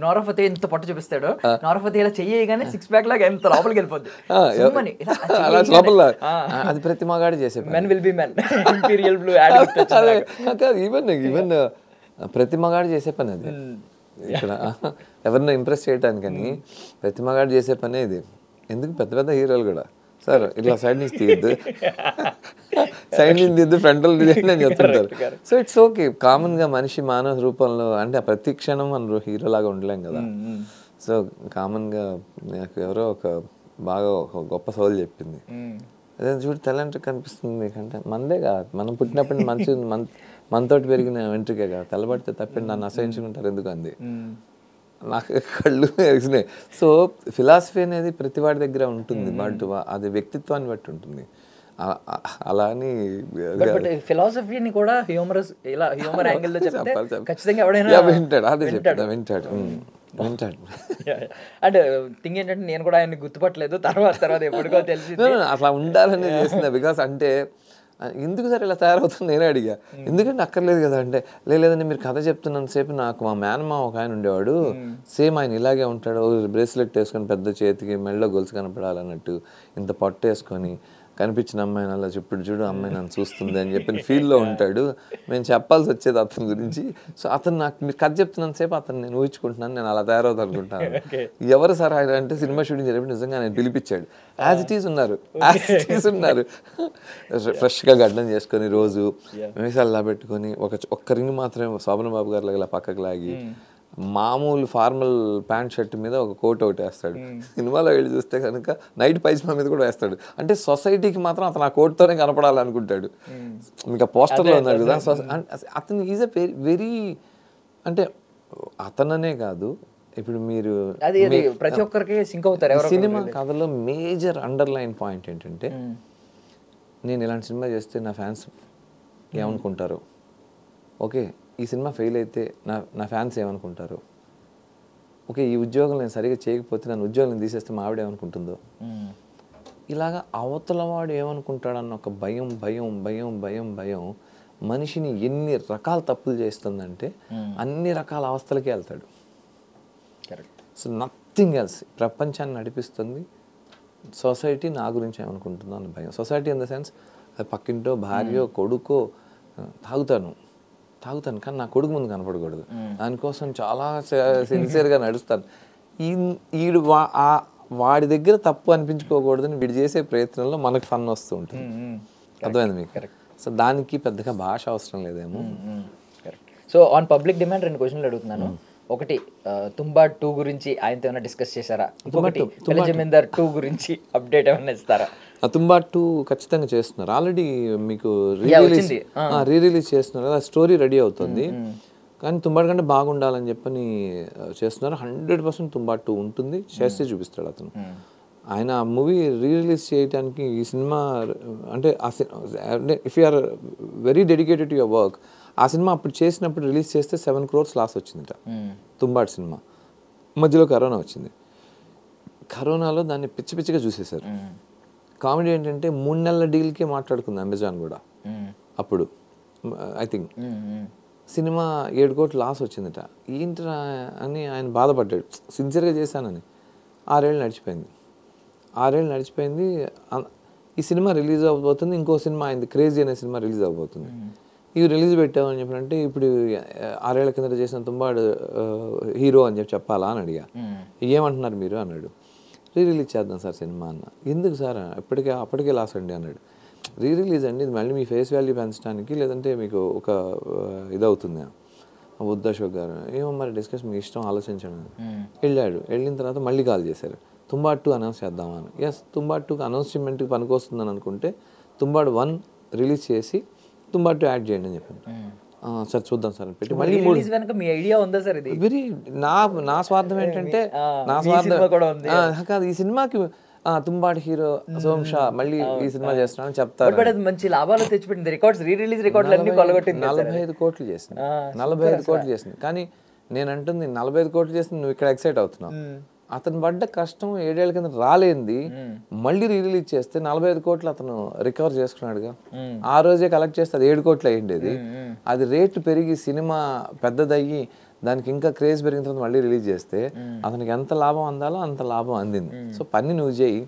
నోరా ఫతేహి ఎంత పొట్ట చూపిస్తాడు, నోరా ఫతేహి ఇలా చెయ్యగానే 6 pack లాగా ఎంత లోపలికి వెళ్ళిపోద్ది. అది ప్రతి మగాడు చేసే men will be men, imperial blue add. Even ప్రతి మగాడు చేసే పని అది. ఇక్కడ ఎవరినో ఇంప్రెస్ చేయడానికని ప్రతి మగాడు చేసే పనే ఇది. ఎందుకు పెద్ద పెద్ద హీరోలు కూడా సార్ ఇట్లా సైడ్ నుంచి తీయద్దు, సైడ్ నుంచి తీయద్దు, ఫ్రంటల్ తీయండి అని చెప్తుంటారు. So it's okay. కామన్గా మనిషి మానవ రూపంలో అంటే ప్రతి క్షణం మనం హీరోలాగా ఉండలేం కదా. సో కామన్గా నాకు ఎవరో ఒక బాగా ఒక గొప్ప సోల్ చెప్పింది, అదే చూడు టాలెంట్ కనిపిస్తుంది మీకంటే మందే కాదు, మనం పుట్టినప్పుడు మంచి మనతోటి పెరిగిన వెంట్రుకే కాదు, తెల్లబడితే తప్పండి నన్ను అసహించుకుంటారు ఎందుకు అంది. నాకు కళ్ళు వేసినాయి. సో ఫిలాసఫీ అనేది ప్రతి వాడి దగ్గర ఉంటుంది, బట్ అది వ్యక్తిత్వాన్ని బట్టి ఉంటుంది. అలా అని ఫిలాసఫీని కూడా హ్యూమరస్ ఇలా హ్యూమర్ యాంగిల్ లో చెప్తే ఖచ్చితంగా ఎవడైనా వింటాడు. అదే చెప్తాడు, వింటాడు. అంటే థింగ్ ఏంటంటే నేను కూడా ఆయన్ని గుర్తుపట్టలేదు, తర్వాత ఎప్పటికో తెలిసి అట్లా ఉండాలని చేసిన. బికాస్ అంటే ఎందుకు సార్ ఇలా తయారవుతుంది నేనే అడిగా. ఎందుకంటే అక్కర్లేదు కదా అంటే, లేదండి మీరు కథ చెప్తున్నంతసేపు నాకు మా మేనమా ఒక ఆయన ఉండేవాడు, సేమ్ ఆయన ఇలాగే ఉంటాడు, బ్రేస్లెట్ వేసుకొని పెద్ద చేతికి మెళ్ళలో గొలుసు కనపడాలన్నట్టు, ఇంత పట్టు వేసుకొని కనిపించిన అమ్మాయి అలా ఇప్పుడు చూడు అమ్మాయి నన్ను చూస్తుంది అని చెప్పి ఫీల్లో ఉంటాడు. మేము చెప్పాల్సి వచ్చేది అతని గురించి. సో అతను నాకు మీరు కథ చెప్తున్నంతసేపు అతను నేను ఊహించుకుంటున్నాను, నేను అలా తయారవుతాను అనుకుంటాను. ఎవరు సార్ ఆయన అంటే సినిమా షూటింగ్ జరిపి నిజంగా నేను పిలిపించాడు. యాజ్ ఇట్ ఈజ్ ఉన్నారు ఫ్రెష్గా గడ్డం చేసుకొని రోజు మీసాలు పెట్టుకొని ఒక్క రింగ్ మాత్రమే శోభన్ బాబు గారు ఇలా పక్కకు లాగి మామూలు ఫార్మల్ ప్యాంట్ షర్ట్ మీద ఒక కోట్ ఒకటి వేస్తాడు. సినిమాలో వెళ్ళి చూస్తే కనుక నైట్ పైజమా మీద కూడా వేస్తాడు. అంటే సొసైటీకి మాత్రం అతను ఆ కోట్తోనే కనపడాలనుకుంటాడు. మీకు ఆ పోస్టర్లో ఉన్నాడు కదా. అతను ఈజ్ ఎ వెరీ అంటే అతననే కాదు, ఇప్పుడు మీరు ప్రతి ఒక్కరికి సింక్ అవుతారు. సినిమా కథలో మేజర్ అండర్లైన్ పాయింట్ ఏంటంటే, నేను ఇలాంటి సినిమా చేస్తే నా ఫ్యాన్స్ ఏమనుకుంటారు, ఓకే ఈ సినిమా ఫెయిల్ అయితే నా ఫ్యాన్స్ ఏమనుకుంటారు, ఓకే ఈ ఉద్యోగం నేను సరిగ్గా చేయకపోతే నన్ను ఉద్యోగం తీసేస్తే మా ఆవిడ ఏమనుకుంటుందో, ఇలాగా అవతల వాడు ఏమనుకుంటాడన్న ఒక భయం భయం భయం భయం భయం మనిషిని ఎన్ని రకాల తప్పులు చేస్తుందంటే అన్ని రకాల అవస్థలకి వెళ్తాడు. So nothing else. ప్రపంచాన్ని నడిపిస్తుంది సొసైటీ, నా గురించి ఏమనుకుంటుందో అన్న భయం. సొసైటీ ఇన్ ద సెన్స్ పక్కింటో భార్యో కొడుకో తాగుతాను కానీ నా కొడుకు ముందు కనపడకూడదు, దానికోసం చాలా సిన్సియర్గా నడుస్తాను. వాడి దగ్గర తప్పు అనిపించుకోకూడదని వీడు చేసే ప్రయత్నంలో మనకు ఫన్ వస్తూ ఉంటుంది. అర్థమైంది మీకు? సో దానికి పెద్దగా భాష అవసరం లేదేమో. సో ఆన్ పబ్లిక్ డిమాండ్ 2 క్వశ్చన్లు అడుగుతున్నాను. ఒకటి తుంబా 2 గురించి ఆయనతో ఏమైనా డిస్కస్ చేశారా? ఇంకొకటి పెళ్లి జమీందార్ 2 గురించి అప్డేట్ ఏమైనా ఇస్తారా? తుంబా 2 ఖచ్చితంగా చేస్తున్నారు. ఆల్రెడీ మీకు రీ రిలీజ్ చేస్తున్నారు కదా, స్టోరీ రెడీ అవుతుంది. కానీ తుంబాడు కంటే బాగుండాలని చెప్పని చేస్తున్నారు. 100% తుంబా 2 ఉంటుంది, చేస్తే చూపిస్తాడు అతను. ఆయన ఆ మూవీ రీ రిలీజ్ చేయడానికి ఈ సినిమా అంటే if you are very dedicated to your work, ఆ సినిమా అప్పుడు చేసినప్పుడు రిలీజ్ చేస్తే 7 crores లాస్ వచ్చిందట తుంబాడు సినిమా. మధ్యలో కరోనా వచ్చింది. కరోనాలో దాన్ని పిచ్చి పిచ్చిగా చూసేశారు. కామెడీ ఏంటంటే 3 నెలల డీల్కే మాట్లాడుకుంది అమెజాన్ కూడా అప్పుడు. I think cinema 7 crores loss వచ్చిందట. ఏంట్రా అని ఆయన బాధపడ్డాడు, సిన్సియర్గా చేశానని. 6 ఏళ్ళు నడిచిపోయింది. ఈ సినిమా రిలీజ్ అవ్వబోతుంది, ఇంకో సినిమా అయింది క్రేజీ అనే సినిమా రిలీజ్ అవ్వబోతుంది. ఇవి రిలీజ్ పెట్టామని చెప్పినంటే ఇప్పుడు 6 ఏళ్ల కిందట చేసిన తుంబాడు హీరో అని చెప్పాలా అని అడిగా. ఏమంటున్నారు మీరు అన్నాడు. రీ రిలీజ్ చేద్దాం సార్ సినిమా అన్న. ఎందుకు సార్? అప్పటికే లాస్ అండి అన్నాడు. రీ రిలీజ్ అండి, ఇది మళ్ళీ మీ ఫేస్ వాల్యూ పెంచడానికి, లేదంటే మీకు ఒక ఇదవుతుంది. బుద్ధ అశోక్ గారు ఏమో మరి డిస్కస్ మీ ఇష్టం, ఆలోచించండి. వెళ్ళిన తర్వాత మళ్ళీ కాల్ చేశారు, తుంబాడు 2 అనౌన్స్ చేద్దామని. ఎస్, తుంబాడు 2 అనౌన్స్మెంట్కి పనికొస్తుందని అనుకుంటే తుంబాడు 1 రిలీజ్ చేసి తుంబాడు 2 యాడ్ చేయండి అని చెప్పాను. సార్ చూద్దాం సార్ అని పెట్టి మళ్ళీ వెరీ నా స్వార్థం ఏంటంటే, కాదు ఈ సినిమాకి తుంబాడు హీరో సోమ్ షా మళ్ళీ ఈ సినిమా చేస్తున్నాను చెప్తారు. మంచి లాభాలు తెచ్చిపెట్టింది. రికార్డ్స్ రీ రిలీజ్ రికార్డులు అన్ని కొలగొట్టింది. 45 కోట్లు చేసింది. 45 కోట్లు చేసింది. కానీ నేను అంటుంది 45 కోట్లు చేసింది, నువ్వు ఇక్కడ ఎక్సైట్ అవుతున్నావు. అతను పడ్డ కష్టం 7 ఏళ్ల కింద రాలేంది మళ్ళీ రీ రిలీజ్ చేస్తే 45 కోట్లు అతను రికవర్ చేసుకున్నాడుగా. ఆ రోజే కలెక్ట్ చేస్తే అది 7 కోట్లు అయ్యిండేది. అది రేటు పెరిగి సినిమా పెద్దదయ్యి దానికి ఇంకా క్రేజ్ పెరిగిన తర్వాత మళ్ళీ రిలీజ్ చేస్తే అతనికి ఎంత లాభం అందాలో అంత లాభం అందింది. సో పని నువ్వు చేయి,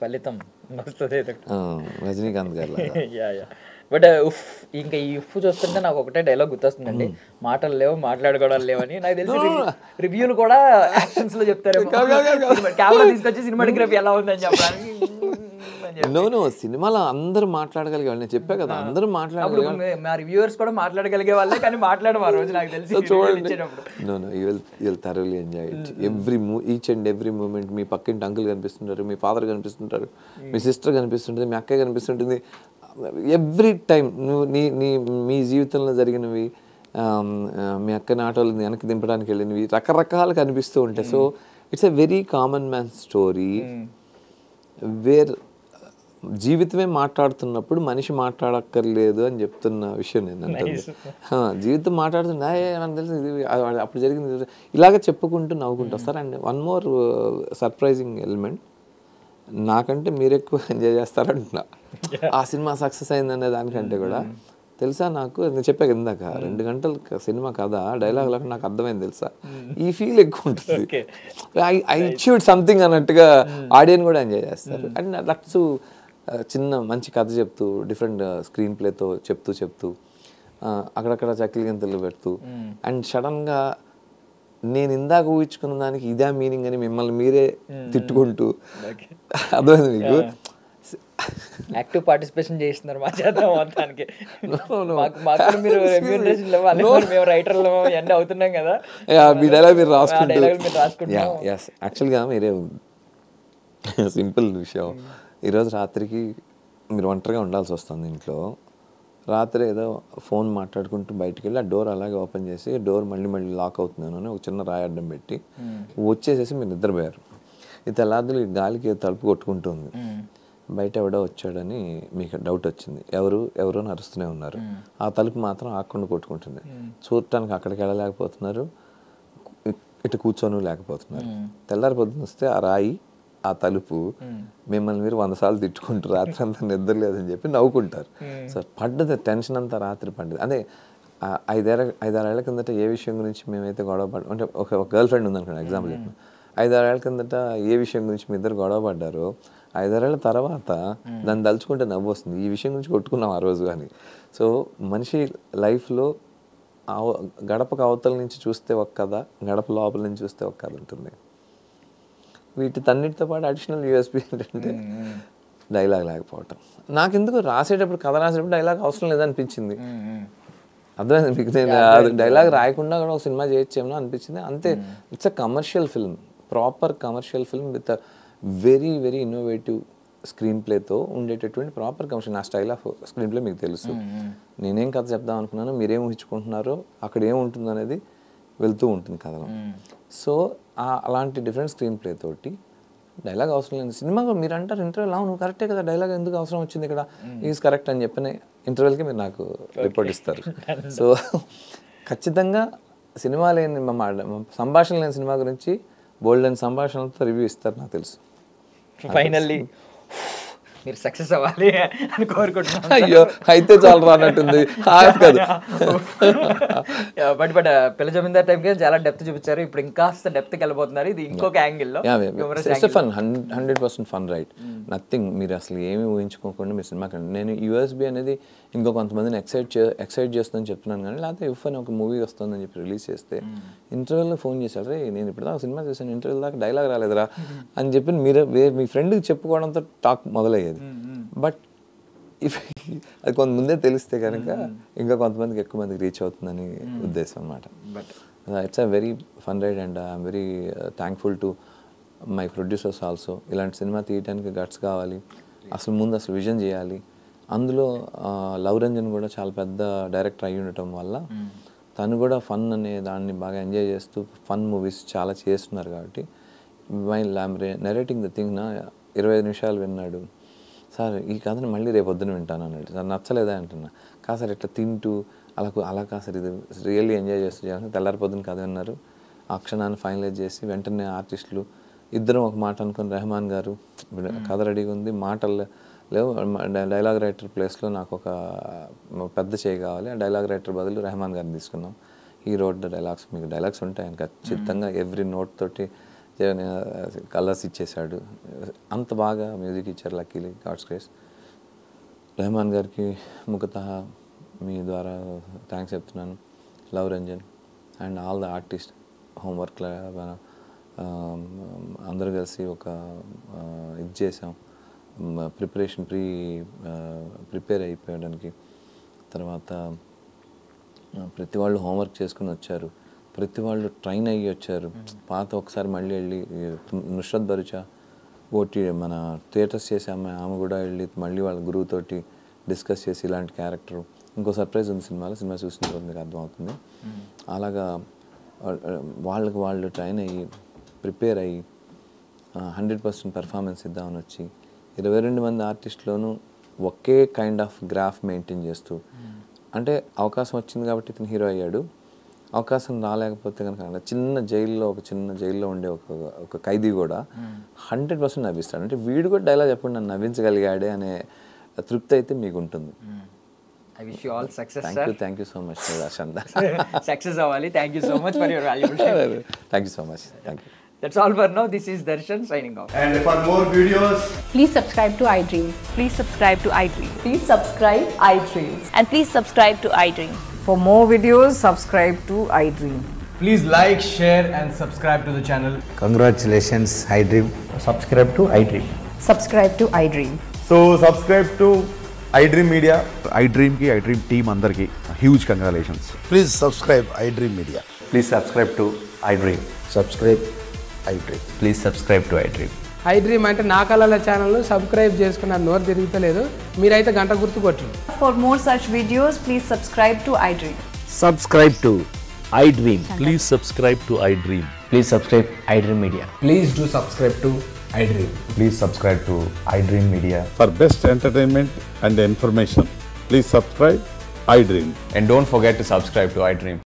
ఫలితం రజనీకాంత్ గారు. బట్ ఇంకా ఈ ఉఫ్ చూస్తుంటే నాకు ఒకటే డైలాగ్ గుర్తొస్తుందండి, మాటలు లేవు మాట్లాడుకోవడాలు లేవని. నాకు తెలిసి రివ్యూలు కూడా యాక్షన్స్ లో చెప్తారు, కెమెరా తీసుకొచ్చి సినిమాటోగ్రఫీ ఎలా ఉందని చెప్పడానికి. సినిమాలో అందరూ మాట్లాడగలిగే వాళ్ళు, నేను చెప్పా కదా అందరూ మాట్లాడగలిగే. మా రివ్యూవర్స్ కూడా మాట్లాడగలిగే వాళ్ళే, కానీ మాట్లాడము ఆ రోజు నాకు తెలిసి. చూడండి, you'll thoroughly enjoy it. Each and every moment. మీ పక్కింటి అంకుల్ కనిపిస్తుంటారు, మీ ఫాదర్ కనిపిస్తుంటారు, మీ సిస్టర్ కనిపిస్తుంటుంది, మీ అక్కయ్య కనిపిస్తుంటుంది. ఎవ్రీ టైం నువ్వు మీ జీవితంలో జరిగినవి మీ అక్కని ఆటోలు వెనక్కి దింపడానికి వెళ్ళినవి రకరకాలు కనిపిస్తూ ఉంటాయి. So it's a very common man story wear జీవితమే మాట్లాడుతున్నప్పుడు మనిషి మాట్లాడక్కర్లేదు అని చెప్తున్న విషయం ఏంటంటే జీవితం మాట్లాడుతున్నా నాకు తెలుసు ఇది అప్పుడు జరిగింది ఇలాగ చెప్పుకుంటూ నవ్వుకుంటూ వస్తారు. And one more surprising element, నాకంటే మీరు ఎక్కువ ఎంజాయ్ చేస్తారంటున్నా ఆ సినిమా సక్సెస్ అయిందనే దానికంటే కూడా. తెలుసా నాకు నేను చెప్పాక ఇందాక 2 గంటల సినిమా కదా డైలాగ్ నాకు అర్థమైంది తెలుసా, ఈ ఫీల్ ఎక్కువ ఉంటుంది. ఐ అచీవ్డ్ సంథింగ్ అన్నట్టుగా ఆడియన్స్ కూడా ఎంజాయ్ చేస్తారు. అండ్ దట్స్ చిన్న మంచి కథ చెప్తూ డిఫరెంట్ స్క్రీన్ ప్లేతో చెప్తూ అక్కడక్కడ చక్కెల గింతలు పెడుతూ అండ్ సడన్గా నేను ఇందాక ఊహించుకున్న దానికి ఇదే మీనింగ్ అని మిమ్మల్ని మీరే తిట్టుకుంటూ అర్థమైంది మీకు. యాక్టివ్ పార్టిసిపేషన్ చేస్తున్నారు మా చేద్దాం మొత్తానికి. మాకు మీరు రెమ్యూనరేషన్ ఇవ్వాలి, మేము రైటర్లు ఎండ్ అవుతున్నాం కదా, మీ డైలాగ్ మీరు రాసుకుంటున్నారు. యాక్చువల్గా మీరే సింపుల్ విషయం, ఈరోజు రాత్రికి మీరు ఒంటరిగా ఉండాల్సి వస్తుంది ఇంట్లో. రాత్రి ఏదో ఫోన్ మాట్లాడుకుంటూ బయటికి వెళ్ళి ఆ డోర్ అలాగే ఓపెన్ చేసి డోర్ మళ్ళీ లాక్ అవుతుందేమో అని ఒక చిన్న రాయి అడ్డం పెట్టి వచ్చేసేసి మీరు నిద్రపోయారు. ఈ తెల్లారులు ఈ గాలికి తలుపు కొట్టుకుంటుంది, బయట ఎవడో వచ్చాడని మీకు డౌట్ వచ్చింది, ఎవరో అరుస్తూనే ఉన్నారు, ఆ తలుపు మాత్రం ఆకుండా కొట్టుకుంటుంది. చూడటానికి అక్కడికి వెళ్ళలేకపోతున్నారు, ఇటు కూర్చొని లేకపోతున్నారు. తెల్లారి పొద్దున వస్తే ఆ రాయి ఆ తలుపు మిమ్మల్ని మీరు 100 సార్లు తిట్టుకుంటారు, రాత్రి అంతా నిద్ర లేదని చెప్పి నవ్వుకుంటారు. సో పడ్డది టెన్షన్ అంతా రాత్రి పడ్డది. అదే 5-6 ఏళ్ల కిందట ఏ విషయం గురించి మేమైతే గొడవ అంటే ఒక గర్ల్ ఫ్రెండ్ ఉందనుకోండి ఎగ్జాంపుల్ చెప్పిన, 5-6 ఏళ్ల కిందట ఏ విషయం గురించి మీ ఇద్దరు గొడవ పడ్డారో 5-6 ఏళ్ల తర్వాత దాన్ని తలుచుకుంటే నవ్వు వస్తుంది, ఈ విషయం గురించి కొట్టుకున్నాం ఆ రోజు అని. సో మనిషి లైఫ్లో గడపకు అవతల నుంచి చూస్తే ఒక కథ, గడప లోపల నుంచి చూస్తే ఒక కథ ఉంటుంది. వీటితన్నిటితో పాటు అడిషనల్ యూఎస్పీ ఏంటంటే డైలాగ్ లేకపోవటం. నాకెందుకు రాసేటప్పుడు కథ రాసేటప్పుడు డైలాగ్ అవసరం లేదనిపించింది. అర్థమైంది మీకు, నేను డైలాగ్ రాయకుండా కూడా ఒక సినిమా చేయొచ్చేమో అనిపించింది అంతే. It's a commercial film, proper commercial film with a very very innovative screen ప్లేతో ఉండేటటువంటి ప్రాపర్ కమర్షియల్. నా స్టైల్ ఆఫ్ స్క్రీన్ ప్లే మీకు తెలుసు, నేనేం కథ చెప్దాం అనుకున్నాను, మీరేం ఊహించుకుంటున్నారో అక్కడ ఏముంటుంది అనేది వెళ్తూ ఉంటుంది కథలో. సో అలాంటి డిఫరెంట్ స్క్రీన్ ప్లే తోటి డైలాగ్ అవసరం లేదు సినిమా. మీరు అంటారు ఇంటర్వ్యూలో, నువ్వు కరెక్టే కదా, డైలాగ్ ఎందుకు అవసరం వచ్చింది ఇక్కడ, ఈజ్ కరెక్ట్ అని చెప్పిన ఇంటర్వ్యూలకి మీరు నాకు రిపోర్ట్ ఇస్తారు. సో ఖచ్చితంగా సినిమా లేని సంభాషణ లేని సినిమా గురించి బోల్డ్ అండ్ సంభాషణలతో రివ్యూ ఇస్తారు నాకు తెలుసు. ఫైనల్లీ మీరు సక్సెస్ అవ్వాలి అని కోరుకుంటున్నాను. అయ్యో అయితే చాలా రానట్టుంది కాదు. బట్ పిల్ల జమీందార్ టైంకి చాలా డెప్త్ చూపించారు, ఇప్పుడు ఇంకాస్త డెప్త్కి వెళ్ళిపోతున్నారు, ఇది ఇంకొక యాంగిల్లో. 100% ఫన్ రైట్, నథింగ్. మీరు అసలు ఏమీ ఊహించుకోకుండా మీరు సినిమా కండి. నేను యూఎస్బీ అనేది ఇంకో కొంతమందిని ఎక్సైట్ చేస్తుందని చెప్తున్నాను, కానీ లేకపోతే ఇఫ్ అని ఒక మూవీ వస్తుందని చెప్పి రిలీజ్ చేస్తే ఇంటర్వ్యూలో ఫోన్ చేశారు, రే నేను ఇప్పుడు దాకా సినిమా చేశాను, ఇంటర్వ్యూ దాకా డైలాగ్ రాలేదురా అని చెప్పి మీరు మీ ఫ్రెండ్కి చెప్పుకోవడంతో టాక్ మొదలయ్యేది. బట్ ఇఫ్ అది కొంతమందే తెలిస్తే కనుక ఇంకా కొంతమందికి ఎక్కువ మందికి రీచ్ అవుతుందని ఉద్దేశం అనమాట. But it's a very fun ride and I'm very thankful to my producers also. ఇలాంటి సినిమా తీయడానికి గట్స్ కావాలి, అసలు విజన్ చేయాలి. అందులో లవ్ రంజన్ కూడా చాలా పెద్ద డైరెక్టర్ అయ్యి ఉండటం వల్ల తను కూడా ఫన్ అనే దాన్ని బాగా ఎంజాయ్ చేస్తూ ఫన్ మూవీస్ చాలా చేస్తున్నారు. కాబట్టి while I'm narrating the thing 25 నిమిషాలు విన్నాడు, సార్ ఈ కథను మళ్ళీ రేపు పొద్దున వింటాను అన్నాడు. సార్ నచ్చలేదా అంటున్నా, కాదు సార్ ఇట్లా తింటూ అలా కాదు సార్, ఇది రియల్లీ ఎంజాయ్ చేస్తూ చేయాలి. తెల్లారి పొద్దున కథ విన్నారు, ఆ క్షణాన్ని ఫైనలైజ్ చేసి వెంటనే ఆర్టిస్టులు ఇద్దరం ఒక మాట అనుకుని, రెహమాన్ గారు కథ రెడీగా ఉంది, మాటలు లేవు, డైలాగ్ రైటర్ ప్లేస్లో నాకు ఒక పెద్ద చేయి కావాలి, ఆ డైలాగ్ రైటర్ బదులు రెహమాన్ గారిని తీసుకున్నాం. ఈ రోడ్ డైలాగ్స్, మీకు డైలాగ్స్ ఉంటాయని ఖచ్చితంగా ఎవ్రీ నోట్ తోటి కలర్స్ ఇచ్చేసాడు, అంత బాగా మ్యూజిక్ ఇచ్చారు. Luckily God's grace. రెహమాన్ గారికి ముఖతః మీ ద్వారా థ్యాంక్స్ చెప్తున్నాను. Love Ranjan and all the artist, homework అందరూ కలిసి ఒక ఇది చేసాం, ప్రిపేర్ అయిపోయడానికి. తర్వాత ప్రతి వాళ్ళు హోంవర్క్ చేసుకుని వచ్చారు, ప్రతి వాళ్ళు ట్రైన్ అయ్యి వచ్చారు. పాత ఒకసారి మళ్ళీ వెళ్ళి నుష్రత్ భరుచా మన థియేటర్స్ చేసే ఆమె కూడా వెళ్ళి మళ్ళీ వాళ్ళ గురువుతోటి డిస్కస్ చేసి ఇలాంటి క్యారెక్టర్ ఇంకో సర్ప్రైజ్ ఉంది సినిమా చూసిన తర్వాత మీకు అర్థమవుతుంది. అలాగా వాళ్ళకి వాళ్ళు ట్రైన్ అయ్యి ప్రిపేర్ అయ్యి 100% పెర్ఫార్మెన్స్ ఇద్దామని వచ్చి 22 మంది ఆర్టిస్టులోనూ ఒకే కైండ్ ఆఫ్ గ్రాఫ్ మెయింటైన్ చేస్తూ, అంటే అవకాశం వచ్చింది కాబట్టి ఇతను హీరో అయ్యాడు, అవకాశం రాలేకపోతే కనుక చిన్న జైల్లో ఉండే ఒక ఖైదీ కూడా 100% నవ్విస్తాడు. అంటే వీడు కూడా డైలాగ్ చెప్పండి నన్ను నవ్వించగలిగాడే అనే తృప్తి అయితే మీకు ఉంటుంది. I wish you all success, sir. Thank you so much, Ashanda. Success avali. Thank you so much for your valuable time. Thank you so much. Thank you. That's all for now. This is Darshan signing off. And for more videos, please subscribe to iDream. Please subscribe to iDream. Please subscribe iDreams. And please subscribe to iDream. For more videos, subscribe to iDream. please like, share and subscribe to the channel. Congratulations, iDream. Subscribe to iDream. Subscribe to iDream. So subscribe to iDream Media. iDream ki iDream team andarki huge congratulations. Please subscribe iDream Media. Please subscribe to iDream. Subscribe iDream. Please subscribe to iDream. iDream అంటే నా కళల channel subscribe చేసుకున్న నోరు తిరుగుతలేదు, మీరైతే గంట గుర్తు కొట్టండి. For more such videos, please subscribe to iDream. Subscribe to iDream. Please subscribe to iDream. Please subscribe iDream Media. Please do subscribe to iDream. Please subscribe to iDream Media. For best entertainment and information, please subscribe iDream. And don't forget to subscribe to iDream.